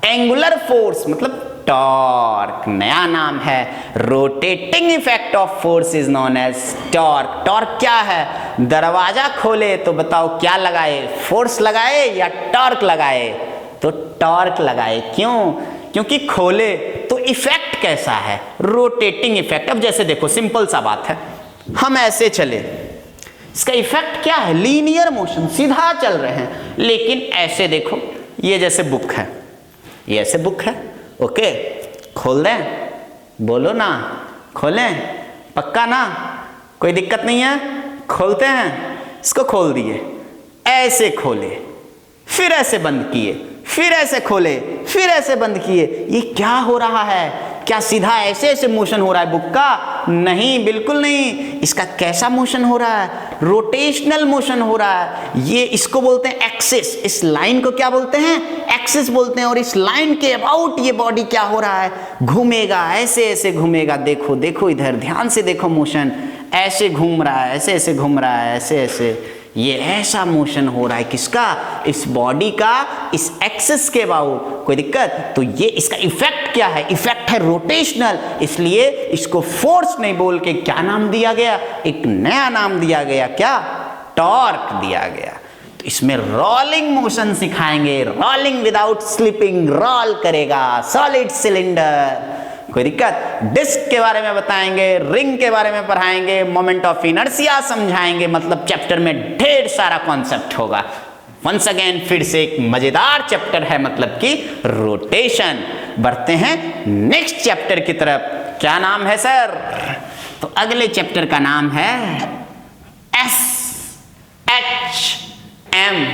एंगुलर फोर्स मतलब टॉर्क, नया नाम है। Rotating effect of force is known as torque. Torque क्या है, दरवाजा खोले तो बताओ क्या लगाए, फोर्स लगाए या टॉर्क लगाए, तो टॉर्क लगाए। क्यों, क्योंकि खोले तो इफेक्ट कैसा है, रोटेटिंग इफेक्ट। अब जैसे देखो सिंपल सा बात है, हम ऐसे चले, इसका इफेक्ट क्या है, लीनियर मोशन, सीधा चल रहे हैं। लेकिन ऐसे देखो, ये जैसे बुक है, ये ऐसे बुक है, ओके, खोल दें, बोलो ना, खोलें, पक्का ना, कोई दिक्कत नहीं है, खोलते हैं। इसको खोल दिए, ऐसे खोले, फिर ऐसे बंद किए, फिर ऐसे खोले, फिर ऐसे बंद किए। ये क्या हो रहा है, क्या सीधा ऐसे ऐसे मोशन हो रहा है बुक का? नहीं, बिल्कुल नहीं। इसका कैसा मोशन हो रहा है, रोटेशनल मोशन हो रहा है। ये इसको बोलते हैं एक्सिस, इस लाइन को क्या बोलते हैं, एक्सिस बोलते हैं। और इस लाइन के अबाउट ये बॉडी क्या हो रहा है, घूमेगा, ऐसे ऐसे घूमेगा। देखो देखो इधर ध्यान से देखो, मोशन ऐसे घूम रहा है, ऐसे ऐसे घूम रहा है, ऐसे ऐसे। ये ऐसा मोशन हो रहा है किसका, इस बॉडी का, इस एक्सिस के अबाउट। कोई दिक्कत? तो ये इसका इफेक्ट क्या है, इफेक्ट है रोटेशनल। इसलिए इसको फोर्स नहीं बोल के क्या नाम दिया गया, एक नया नाम दिया गया, क्या, टॉर्क दिया गया। तो इसमें रोलिंग मोशन सिखाएंगे, रोलिंग विदाउट स्लिपिंग, रोल करेगा, सॉलिड सिलेंडर। कोई दिक्कत? डिस्क के बारे में बताएंगे, रिंग के बारे में पढ़ाएंगे, मोमेंट ऑफ इनर्शिया समझाएंगे। मतलब चैप्टर में ढेर सारा कॉन्सेप्ट होगा। वंस अगेन फिर से एक मजेदार चैप्टर है, मतलब कि रोटेशन। बढ़ते हैं नेक्स्ट चैप्टर की तरफ। क्या नाम है सर? तो अगले चैप्टर का नाम है SHM।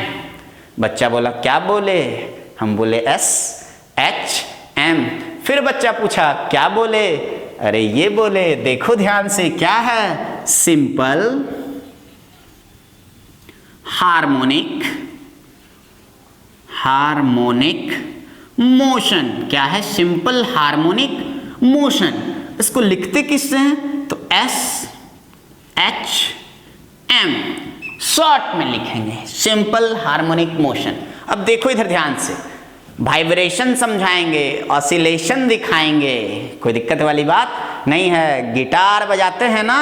बच्चा बोला क्या बोले, हम बोले SHM। फिर बच्चा पूछा क्या बोले, अरे ये बोले, देखो ध्यान से, क्या है, सिंपल हार्मोनिक, हार्मोनिक मोशन। क्या है, सिंपल हार्मोनिक मोशन। इसको लिखते किससे हैं, तो SHM शॉर्ट में लिखेंगे, सिंपल हार्मोनिक मोशन। अब देखो इधर ध्यान से, वाइब्रेशन समझाएंगे, ऑसिलेशन दिखाएंगे। कोई दिक्कत वाली बात नहीं है। गिटार बजाते हैं ना,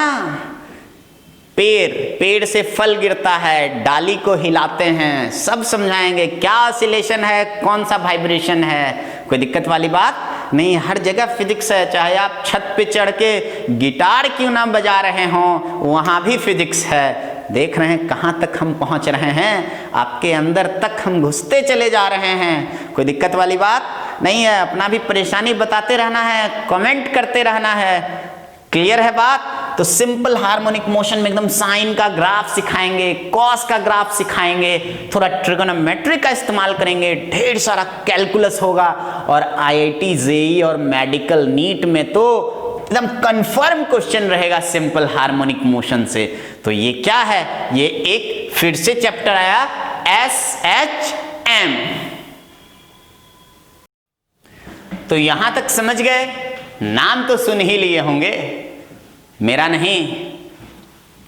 पेड़ से फल गिरता है, डाली को हिलाते हैं, सब समझाएंगे क्या ऑसिलेशन है, कौन सा वाइब्रेशन है। कोई दिक्कत वाली बात नहीं, हर जगह फिजिक्स है। चाहे आप छत पे चढ़ के गिटार क्यों ना बजा रहे हों, वहां भी फिजिक्स है। देख रहे हैं कहां तक हम पहुंच रहे हैं, आपके अंदर तक हम घुसते चले जा रहे हैं। कोई दिक्कत वाली बात नहीं है। अपना भी परेशानी बताते रहना है, कमेंट करते रहना है। क्लियर है बात? तो सिंपल हार्मोनिक मोशन में एकदम साइन का ग्राफ सिखाएंगे, कॉस का ग्राफ सिखाएंगे, थोड़ा ट्रिगोनोमेट्री का इस्तेमाल करेंगे, ढेर सारा कैलकुलस होगा। और IIT JEE और मेडिकल नीट में तो एकदम कंफर्म क्वेश्चन रहेगा सिंपल हार्मोनिक मोशन से। तो ये क्या है, ये एक फिर से चैप्टर आया SHM। तो यहां तक समझ गए, नाम तो सुन ही लिए होंगे, मेरा नहीं,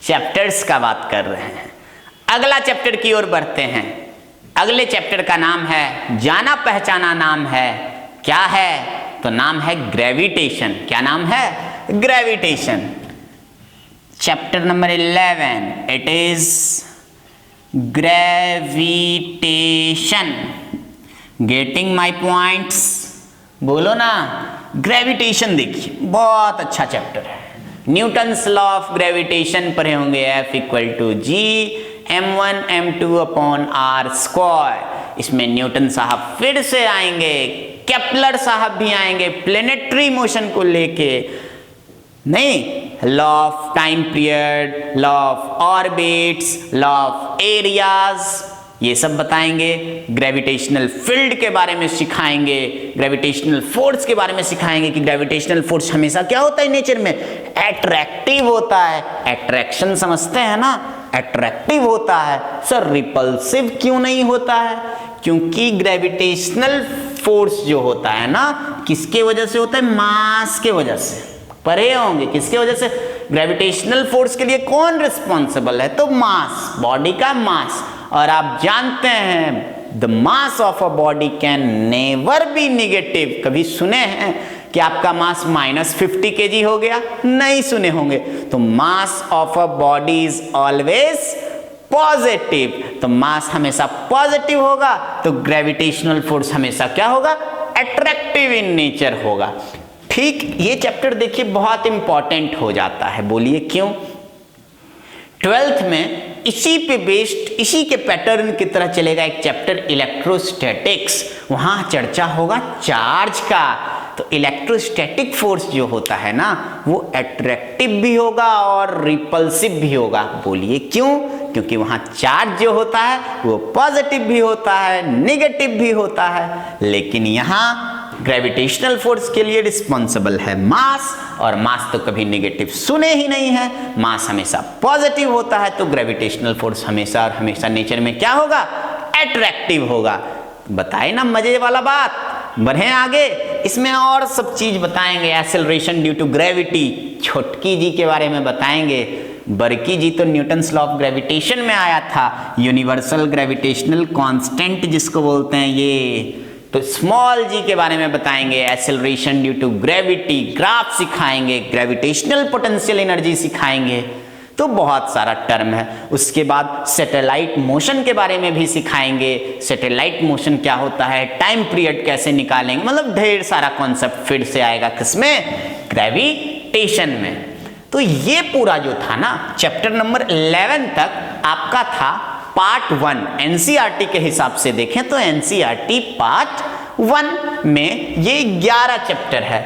चैप्टर्स का बात कर रहे हैं। अगला चैप्टर की ओर बढ़ते हैं। अगले चैप्टर का नाम है, जाना पहचाना नाम है, क्या है, तो नाम है ग्रेविटेशन। क्या नाम है, gravitation. Chapter number 11, it is gravitation. Getting my points, बोलो ना। ग्रेविटेशन देखिए, बहुत अच्छा चैप्टर है। न्यूटन्स लॉ ऑफ ग्रेविटेशन पढ़े होंगे, F = G m1 m2/r²। इसमें न्यूटन साहब फिर से आएंगे, केपलर साहब भी आएंगे, प्लेनेटरी मोशन को लेके। नहीं, law of time period, law of orbits, law of areas, ये सब बताएंगे। ग्रेविटेशनल फील्ड के बारे में सिखाएंगे, ग्रेविटेशनल फोर्स के बारे में सिखाएंगे कि ग्रेविटेशनल फोर्स हमेशा क्या होता है नेचर में, एट्रैक्टिव होता है। एट्रैक्शन समझते हैं ना, एट्रैक्टिव होता है। सर रिपल्सिव क्यों नहीं होता है? क्योंकि ग्रेविटेशनल फोर्स जो होता है ना, किसके वजह से होता है? मास के वजह से। पढ़े होंगे किसके वजह से? ग्रेविटेशनल फोर्स के लिए कौन रिस्पॉन्सिबल है? तो मास, बॉडी का मास। और आप जानते हैं the mass of a body can never be negative. कभी सुने हैं कि आपका मास -50 kg हो गया? नहीं सुने होंगे। तो mass of a body is always positive. तो मास हमेशा पॉजिटिव होगा, तो ग्रेविटेशनल फोर्स हमेशा क्या होगा? अट्रैक्टिव इन नेचर होगा। ठीक, ये चैप्टर देखिए बहुत इंपॉर्टेंट हो जाता है। बोलिए क्यों? 12th में इसी पे बेस्ड, इसी के पैटर्न की तरह चलेगा एक चैप्टर इलेक्ट्रोस्टैटिक्स। वहां चर्चा होगा चार्ज का। तो इलेक्ट्रोस्टैटिक फोर्स जो होता है ना, वो अट्रैक्टिव भी होगा और रिपल्सिव भी होगा। बोलिए क्यों? क्योंकि वहां चार्ज जो होता है वो पॉजिटिव भी होता है, नेगेटिव भी होता है। लेकिन यहां ग्रेविटेशनल फोर्स के लिए रिस्पॉन्सिबल है मास, और मास तो कभी नेगेटिव सुने ही नहीं है। मास हमेशा पॉजिटिव होता है, तो ग्रेविटेशनल फोर्स हमेशा और हमेशा नेचर में क्या होगा? अट्रैक्टिव होगा। बताए ना मजे वाला बात। बढ़े आगे, इसमें और सब चीज बताएंगे। एक्सेलरेशन ड्यू टू ग्रेविटी, छोटकी जी के बारे में बताएंगे। बड़की जी तो न्यूटन्स लॉ ऑफ ग्रेविटेशन में आया था, यूनिवर्सल ग्रेविटेशनल कांस्टेंट जिसको बोलते हैं ये। तो स्मॉल जी के बारे में बताएंगे, acceleration due to gravity, graph सिखाएंगे, ग्रेविटेशनल पोटेंशियल एनर्जी सिखाएंगे। तो बहुत सारा टर्म है। उसके बाद सैटेलाइट मोशन के बारे में भी सिखाएंगे। सैटेलाइट मोशन क्या होता है, टाइम पीरियड कैसे निकालेंगे, मतलब ढेर सारा कॉन्सेप्ट फिर से आएगा किसमें? ग्रेविटेशन में। तो ये पूरा जो था ना चैप्टर नंबर 11 तक आपका था पार्ट 1। एनसीईआरटी के हिसाब से देखें तो एनसीईआरटी पार्ट 1 में ये 11 चैप्टर है,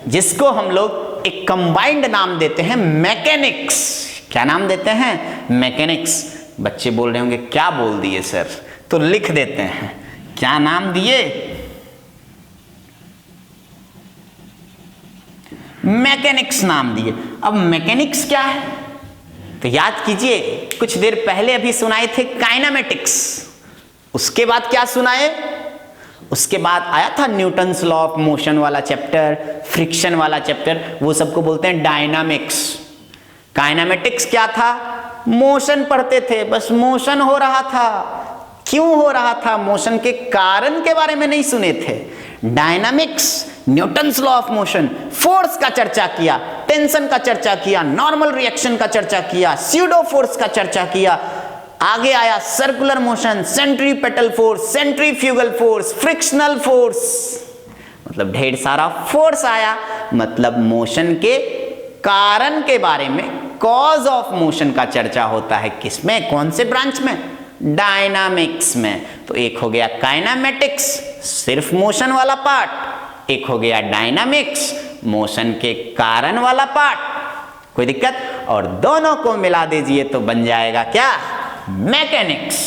जिसको हम लोग एक कंबाइंड नाम देते हैं मैकेनिक्स। क्या नाम देते हैं? मैकेनिक्स। बच्चे बोल रहे होंगे क्या बोल दिए सर, तो लिख देते हैं। क्या नाम दिए? मैकेनिक्स नाम दिए। अब मैकेनिक्स क्या है तो याद कीजिए, कुछ देर पहले अभी सुनाए थे काइनेमेटिक्स। उसके बाद क्या सुनाए? उसके बाद आया था न्यूटन्स लॉ ऑफ मोशन वाला चैप्टर, फ्रिक्शन वाला चैप्टर, वो सबको बोलते हैं डायनामिक्स। काइनेमेटिक्स क्या था? मोशन पढ़ते थे, बस मोशन हो रहा था। क्यों हो रहा था? मोशन के कारण के बारे में नहीं सुने थे। Dynamics, Newton's law of motion, force का चर्चा किया, टेंशन का चर्चा किया, नॉर्मल रिएक्शन का चर्चा किया, स्यूडो फोर्स का चर्चा किया। आगे आया circular motion, centripetal force, centrifugal force, frictional force, मतलब ढेर सारा फोर्स आया। मतलब मोशन के कारण के बारे में, कॉज ऑफ मोशन का चर्चा होता है किसमें? कौन से ब्रांच में? डायनामिक्स में। तो एक हो गया काइनेमेटिक्स, सिर्फ मोशन वाला पार्ट। एक हो गया डायनामिक्स, मोशन के कारण वाला पार्ट। कोई दिक्कत? और दोनों को मिला दीजिए तो बन जाएगा क्या? मैकेनिक्स।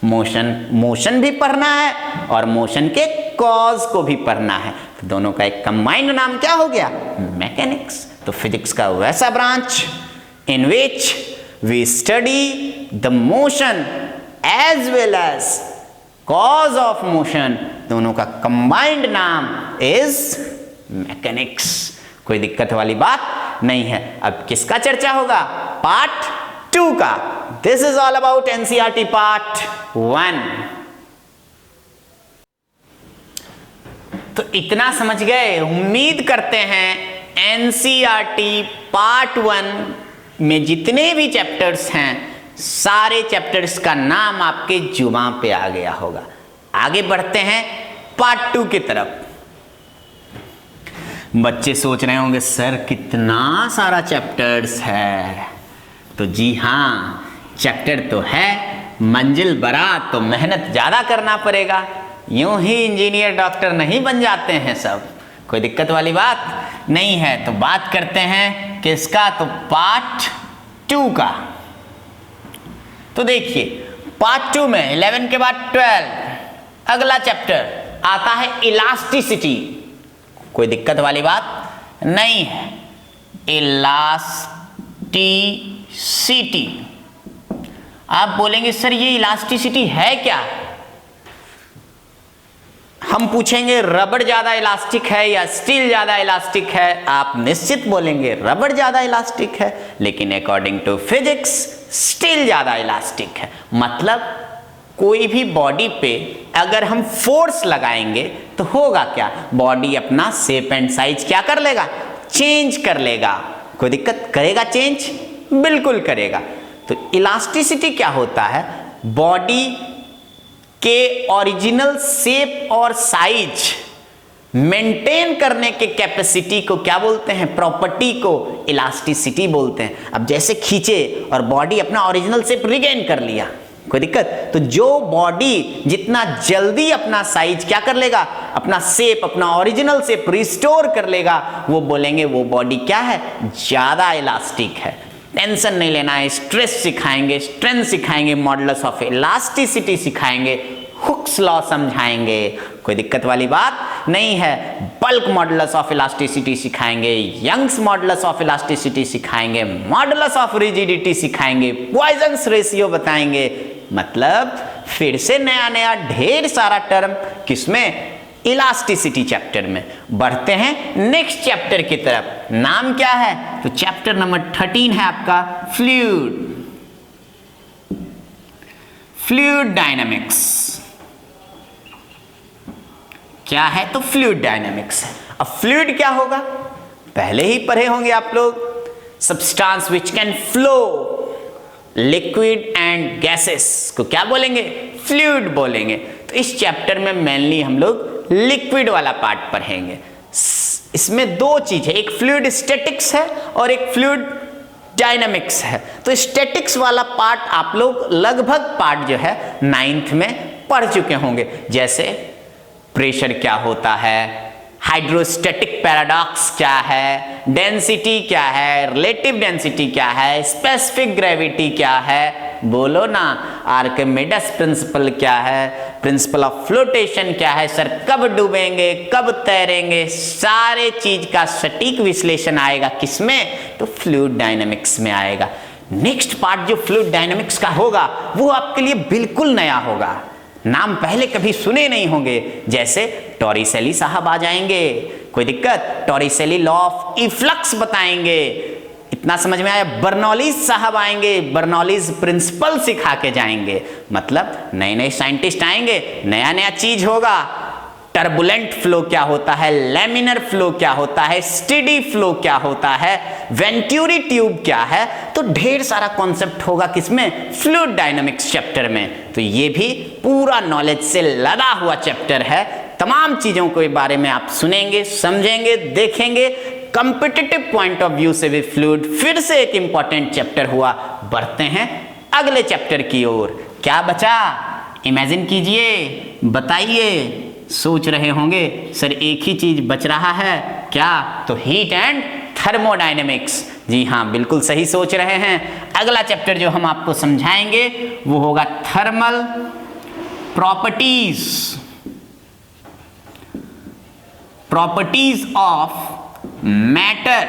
मोशन भी पढ़ना है और मोशन के कॉज को भी पढ़ना है, तो दोनों का एक कंबाइंड नाम क्या हो गया? मैकेनिक्स। तो फिजिक्स का वैसा branch in which we study the motion as well as cause of motion, दोनों का कंबाइंड नाम इज मैकेनिक्स। कोई दिक्कत वाली बात नहीं है। अब किसका चर्चा होगा? पार्ट 2 का। This is all about NCERT part 1। तो इतना समझ गए? उम्मीद करते हैं एनसीईआरटी पार्ट 1 में जितने भी चैप्टर्स हैं, सारे चैप्टर्स का नाम आपके जुबां पे आ गया होगा। आगे बढ़ते हैं पार्ट 2 की तरफ। बच्चे सोच रहे होंगे सर कितना सारा चैप्टर्स है। तो जी हाँ, चैप्टर तो है, मंजिल बड़ा तो मेहनत ज्यादा करना पड़ेगा। यूं ही इंजीनियर डॉक्टर नहीं बन जाते हैं सब। कोई दिक्कत वाली बात नहीं है। तो बात करते हैं किसका? तो पार्ट 2 का। तो देखिए पार्ट 2 में 11 के बाद 12 अगला चैप्टर आता है इलास्टिसिटी। कोई दिक्कत वाली बात नहीं है। इलास्टिसिटी, आप बोलेंगे सर ये इलास्टिसिटी है क्या? हम पूछेंगे रबड़ ज्यादा इलास्टिक है या स्टील ज्यादा इलास्टिक है? आप निश्चित बोलेंगे रबड़ ज्यादा इलास्टिक है, लेकिन अकॉर्डिंग टू फिजिक्स स्टील ज्यादा इलास्टिक है। मतलब कोई भी बॉडी पे अगर हम फोर्स लगाएंगे तो होगा क्या? बॉडी अपना शेप एंड साइज क्या कर लेगा? चेंज कर लेगा। कोई दिक्कत? करेगा चेंज? बिल्कुल करेगा। तो इलास्टिसिटी क्या होता है? बॉडी के ओरिजिनल शेप और साइज मेंटेन करने के कैपेसिटी को क्या बोलते हैं? प्रॉपर्टी को इलास्टिसिटी बोलते हैं। अब जैसे खींचे और बॉडी अपना ओरिजिनल शेप रिगेन कर लिया, कोई दिक्कत? तो जो बॉडी जितना जल्दी अपना साइज क्या कर लेगा? अपना शेप, अपना ओरिजिनल शेप रिस्टोर कर लेगा, वो बोलेंगे वो बॉडी क्या है? ज्यादा इलास्टिक है। टेंशन नहीं लेना है। स्ट्रेस सिखाएंगे, स्ट्रेंथ सिखाएंगे, मॉडुलस ऑफ इलास्टिसिटी सिखाएंगे, हुक्स लॉ समझाएंगे। कोई दिक्कत वाली बात नहीं है। बल्क मॉडुलस ऑफ इलास्टिसिटी सिखाएंगे, यंग्स मॉडुलस ऑफ इलास्टिसिटी सिखाएंगे, मॉडुलस ऑफ रिजिडिटी सिखाएंगे, पॉइजन्स रेशियो बताएंगे। मतलब फिर से नया नया ढेर सारा टर्म किसमें? इलास्टिसिटी चैप्टर में। बढ़ते हैं नेक्स्ट चैप्टर की तरफ। नाम क्या है? तो चैप्टर नंबर 13 है आपका फ्लूइड, फ्लूइड डायनामिक्स। क्या है? तो फ्लूइड डायनामिक्स है। अब फ्लूइड क्या होगा? पहले ही पढ़े होंगे आप लोग। Substance which can flow, liquid and gases को क्या बोलेंगे? फ्लूइड बोलेंगे। तो इस चैप्टर में मेनली हम लोग लिक्विड वाला पार्ट पढ़ेंगे। इसमें दो चीज है, एक फ्लूइड स्टैटिक्स है और एक फ्लूइड डायनामिक्स है। तो स्टैटिक्स वाला पार्ट आप लोग लगभग पार्ट जो है 9th में पढ़ चुके होंगे। जैसे प्रेशर क्या होता है, हाइड्रोस्टैटिक पैराडॉक्स क्या है, डेंसिटी क्या है, रिलेटिव डेंसिटी क्या है, स्पेसिफिक ग्रेविटी क्या है, बोलो ना, आर्किमिडीज प्रिंसिपल क्या है, प्रिंसिपल ऑफ फ्लोटेशन क्या है, सर कब डूबेंगे, कब तैरेंगे, सारे चीज का सटीक विश्लेषण आएगा किसमें? तो फ्लूइड डायनामिक्स में आएगा। नेक्स्ट पार्ट जो फ्लूइड डायनामिक्स का होगा वो आपके लिए बिल्कुल नया होगा। नाम पहले कभी सुने नहीं होंगे। जैसे टॉरिसेली साहब आ जाएंगे, कोई दिक्कत? टॉरिसेली लॉ ऑफ इफ्लक्स बताएंगे, इतना समझ में आया? बर्नौलीज साहब आएंगे, बर्नौलीज प्रिंसिपल सिखा के जाएंगे। मतलब नए नए साइंटिस्ट आएंगे, नया नया चीज होगा। टर्बुलेंट फ्लो क्या होता है, लैमिनर फ्लो क्या होता है, स्टेडी फ्लो क्या होता है, वेंटूरी ट्यूब क्या है। तो ढेर सारा कॉन्सेप्ट होगा किसमें? फ्लूइड डायनामिक्स चैप्टर में। तो ये भी पूरा नॉलेज से लदा हुआ चैप्टर है। तमाम चीजों के बारे में आप सुनेंगे, समझेंगे, देखेंगे। कंपिटिटिव पॉइंट ऑफ व्यू से भी फ्लूइड फिर से एक इंपॉर्टेंट चैप्टर हुआ। बढ़ते हैं अगले चैप्टर की ओर। क्या बचा? इमेजिन कीजिए, बताइए। सोच रहे होंगे सर एक ही चीज बच रहा है क्या? तो हीट एंड थर्मोडायनेमिक्स। जी हाँ, बिल्कुल सही सोच रहे हैं। अगला चैप्टर जो हम आपको समझाएंगे वो होगा thermal properties, properties of matter,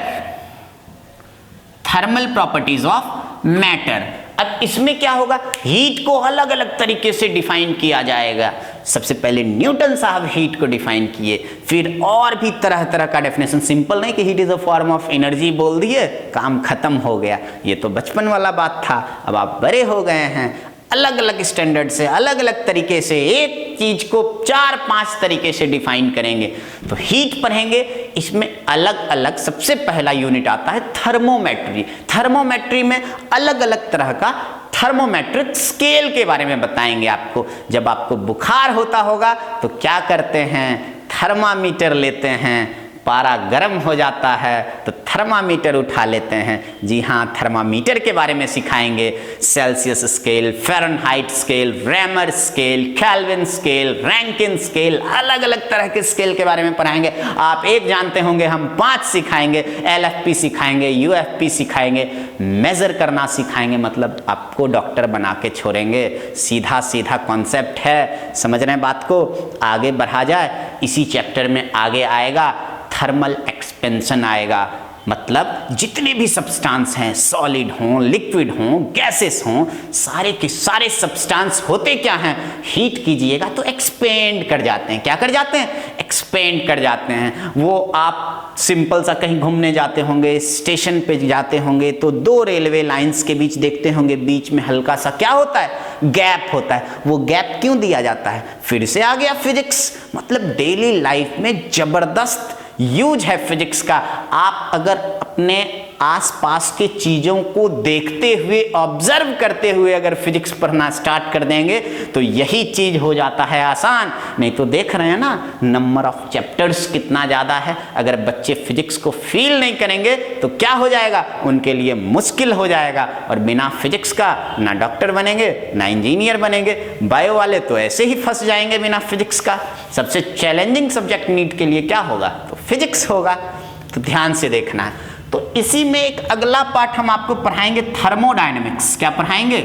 thermal properties of matter. अब इसमें क्या होगा? हीट को अलग अलग तरीके से डिफाइन किया जाएगा। सबसे पहले न्यूटन साहब हीट को डिफाइन किए, फिर और भी तरह तरह का डेफिनेशन। सिंपल नहीं कि heat is a form of energy बोल दिए, काम खत्म हो गया। ये तो बचपन वाला बात था, अब आप बड़े हो गए हैं। अलग अलग स्टैंडर्ड से, अलग अलग तरीके से एक चीज को 4-5 तरीके से डिफाइन करेंगे। तो हीट पढ़ेंगे, इसमें अलग अलग सबसे पहला यूनिट आता है थर्मोमेट्री। थर्मोमेट्री में अलग अलग तरह का थर्मोमेट्रिक स्केल के बारे में बताएंगे आपको। जब आपको बुखार होता होगा तो क्या करते हैं? थर्मामीटर लेते हैं, पारा गर्म हो जाता है तो थर्मामीटर उठा लेते हैं। जी हाँ, थर्मामीटर के बारे में सिखाएंगे। Celsius scale, Fahrenheit scale, Reaumur scale, Kelvin scale, Rankine scale, अलग अलग तरह के स्केल के बारे में पढ़ाएंगे। आप एक जानते होंगे, हम 5 सिखाएंगे। LFP सिखाएंगे, UFP सिखाएंगे, मेजर करना सिखाएंगे, मतलब आपको डॉक्टर बना के छोड़ेंगे। सीधा सीधा कॉन्सेप्ट है, समझ रहे हैं बात को? आगे बढ़ा जाए, इसी चैप्टर में आगे आएगा थर्मल एक्सपेंशन आएगा, मतलब जितने भी सब्सटेंस हैं, सॉलिड हों, लिक्विड हों, गैसेस हों, सारे के सारे सब्सटेंस होते क्या हैं, हीट कीजिएगा तो एक्सपेंड कर जाते हैं। क्या कर जाते हैं? एक्सपेंड कर जाते हैं। वो आप सिंपल सा कहीं घूमने जाते होंगे, स्टेशन पे जाते होंगे तो 2 रेलवे लाइंस के बीच देखते होंगे, बीच में हल्का सा क्या होता है? गैप होता है। वो गैप क्यों दिया जाता है? फिर से आ गया फिजिक्स, मतलब डेली लाइफ में जबरदस्त यूज है फिजिक्स का। आप अगर अपने आसपास के चीजों को देखते हुए, ऑब्जर्व करते हुए अगर फिजिक्स पढ़ना स्टार्ट कर देंगे तो यही चीज हो जाता है आसान। नहीं तो देख रहे हैं ना, नंबर ऑफ चैप्टर्स कितना ज्यादा है। अगर बच्चे फिजिक्स को फील नहीं करेंगे तो क्या हो जाएगा? उनके लिए मुश्किल हो जाएगा। और बिना फिजिक्स का ना डॉक्टर बनेंगे ना इंजीनियर बनेंगे। बायो वाले तो ऐसे ही फंस जाएंगे बिना फिजिक्स का। सबसे चैलेंजिंग सब्जेक्ट नीट के लिए क्या होगा? तो फिजिक्स होगा। तो ध्यान से देखना है। तो इसी में एक अगला पार्ट हम आपको पढ़ाएंगे, थर्मोडायनेमिक्स। क्या पढ़ाएंगे?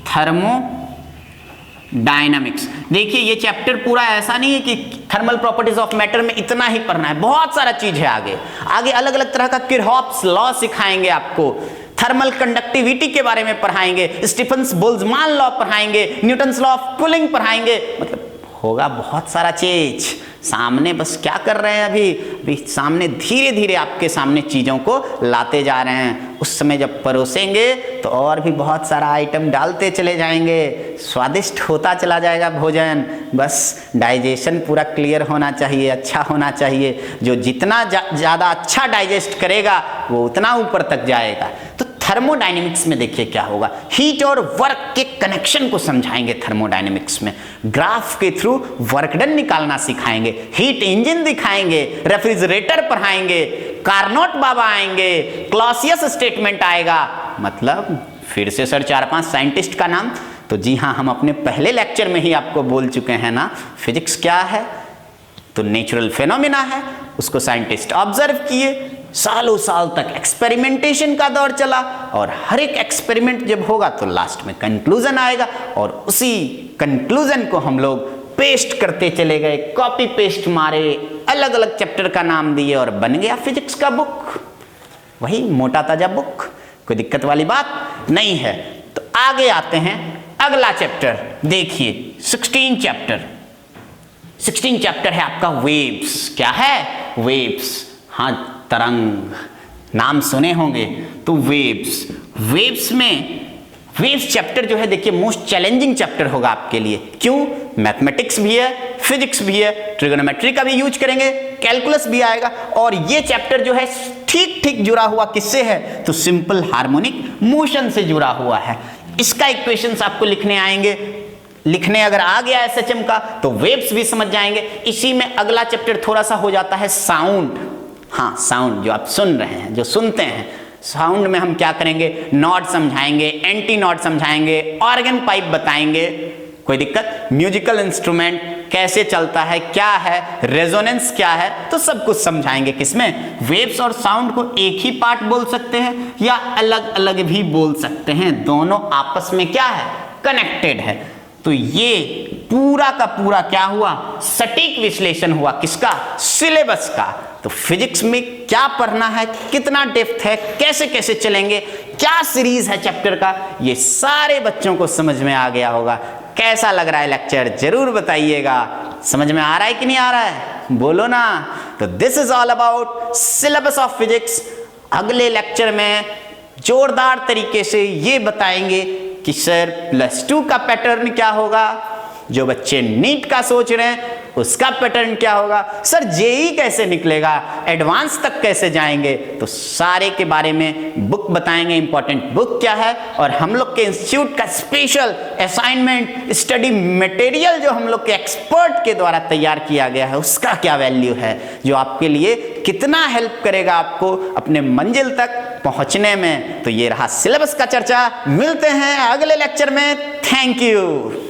थर्मोडायनेमिक्स। देखिए, ये चैप्टर पूरा ऐसा नहीं है कि थर्मल प्रॉपर्टीज ऑफ मैटर में इतना ही पढ़ना है, बहुत सारा चीज है आगे। आगे अलग अलग तरह का किरचॉफ्स लॉ सिखाएंगे आपको, थर्मल कंडक्टिविटी के बारे में पढ़ाएंगे, स्टीफन्स बोल्ट्जमान लॉ पढ़ाएंगे, न्यूटन्स लॉ ऑफ कूलिंग पढ़ाएंगे। मतलब होगा बहुत सारा चीज सामने। बस क्या कर रहे हैं अभी सामने धीरे धीरे आपके सामने चीजों को लाते जा रहे हैं। उस समय जब परोसेंगे तो और भी बहुत सारा आइटम डालते चले जाएंगे, स्वादिष्ट होता चला जाएगा भोजन। बस डाइजेशन पूरा क्लियर होना चाहिए, अच्छा होना चाहिए। जो जितना ज्यादा अच्छा डाइजेस्ट करेगा वो उतना ऊपर तक जाएगा। तो थर्मोडायनेमिक्स में देखिए क्या होगा, हीट और वर्क के कनेक्शन को समझाएंगे थर्मोडायनेमिक्स में। ग्राफ के थ्रू वर्क डन निकालना सिखाएंगे, हीट इंजन दिखाएंगे, रेफ्रिजरेटर पढ़ाएंगे, कार्नोट बाबा आएंगे, क्लॉसियस स्टेटमेंट आएगा। मतलब फिर से सर 4-5 साइंटिस्ट का नाम। तो जी हाँ, हम अपने पहले लेक्चर में ही आपको बोल चुके हैं ना, फिजिक्स क्या है? तो नेचुरल फेनोमेना है, उसको साइंटिस्ट ऑब्जर्व किए, सालों साल तक एक्सपेरिमेंटेशन का दौर चला, और हर एक एक्सपेरिमेंट जब होगा तो लास्ट में कंक्लूजन आएगा, और उसी कंक्लूजन को हम लोग पेस्ट करते चले गए, कॉपी पेस्ट मारे, अलग अलग चैप्टर का नाम दिए और बन गया फिजिक्स का बुक। वही मोटा ताजा बुक, कोई दिक्कत वाली बात नहीं है। तो आगे आते हैं, अगला चैप्टर देखिए, 16 चैप्टर है आपका वेव्स। क्या है? वेव्स। हाँ, तरंग, नाम सुने होंगे। तो वेव्स में वेव्स चैप्टर जो है देखिए मोस्ट चैलेंजिंग चैप्टर होगा आपके लिए। क्यों? मैथमेटिक्स भी है, फिजिक्स भी है, ट्रिगोनोमेट्री का भी यूज करेंगे, कैलकुलस भी आएगा। और ये चैप्टर जो है ठीक ठीक जुड़ा हुआ किससे है? तो सिंपल हार्मोनिक मोशन से जुड़ा हुआ है। इसका इक्वेशंस आपको लिखने आएंगे, लिखने अगर आ गया SHM का तो वेव्स भी समझ जाएंगे। इसी में अगला चैप्टर थोड़ा सा हो जाता है साउंड। हाँ, साउंड जो आप सुन रहे हैं, जो सुनते हैं, साउंड में हम क्या करेंगे? नॉट समझाएंगे, एंटी नॉट समझाएंगे, ऑर्गन पाइप बताएंगे। कोई दिक्कत? म्यूजिकल इंस्ट्रूमेंट कैसे चलता है, क्या है, रेजोनेंस क्या है, तो सब कुछ समझाएंगे। किसमें? वेव्स और साउंड को एक ही पार्ट बोल सकते हैं या अलग अलग भी बोल सकते हैं, दोनों आपस में क्या है? कनेक्टेड है। तो ये पूरा का पूरा क्या हुआ? सटीक विश्लेषण हुआ किसका? सिलेबस का। तो फिजिक्स में क्या पढ़ना है, कितना डेप्थ है, कैसे कैसे चलेंगे, क्या सीरीज है चैप्टर का, ये सारे बच्चों को समझ में आ गया होगा। कैसा लग रहा है लेक्चर? जरूर बताइएगा। समझ में आ रहा है कि नहीं आ रहा है? बोलो ना। तो this is all about syllabus of physics. अगले लेक्चर में जोरदार तरीके से ये बताएंगे कि सर +2 का पैटर्न क्या होगा। जो बच्चे नीट का सोच रहे हैं उसका पैटर्न क्या होगा, सर जेई कैसे निकलेगा, एडवांस तक कैसे जाएंगे, तो सारे के बारे में बुक बताएंगे, इंपॉर्टेंट बुक क्या है, और हम लोग के इंस्टीट्यूट का स्पेशल असाइनमेंट स्टडी मटेरियल जो हम लोग के एक्सपर्ट के द्वारा तैयार किया गया है उसका क्या वैल्यू है, जो आपके लिए कितना हेल्प करेगा आपको अपने मंजिल तक पहुंचने में। तो ये रहा सिलेबस का चर्चा। मिलते हैं अगले लेक्चर में। Thank you.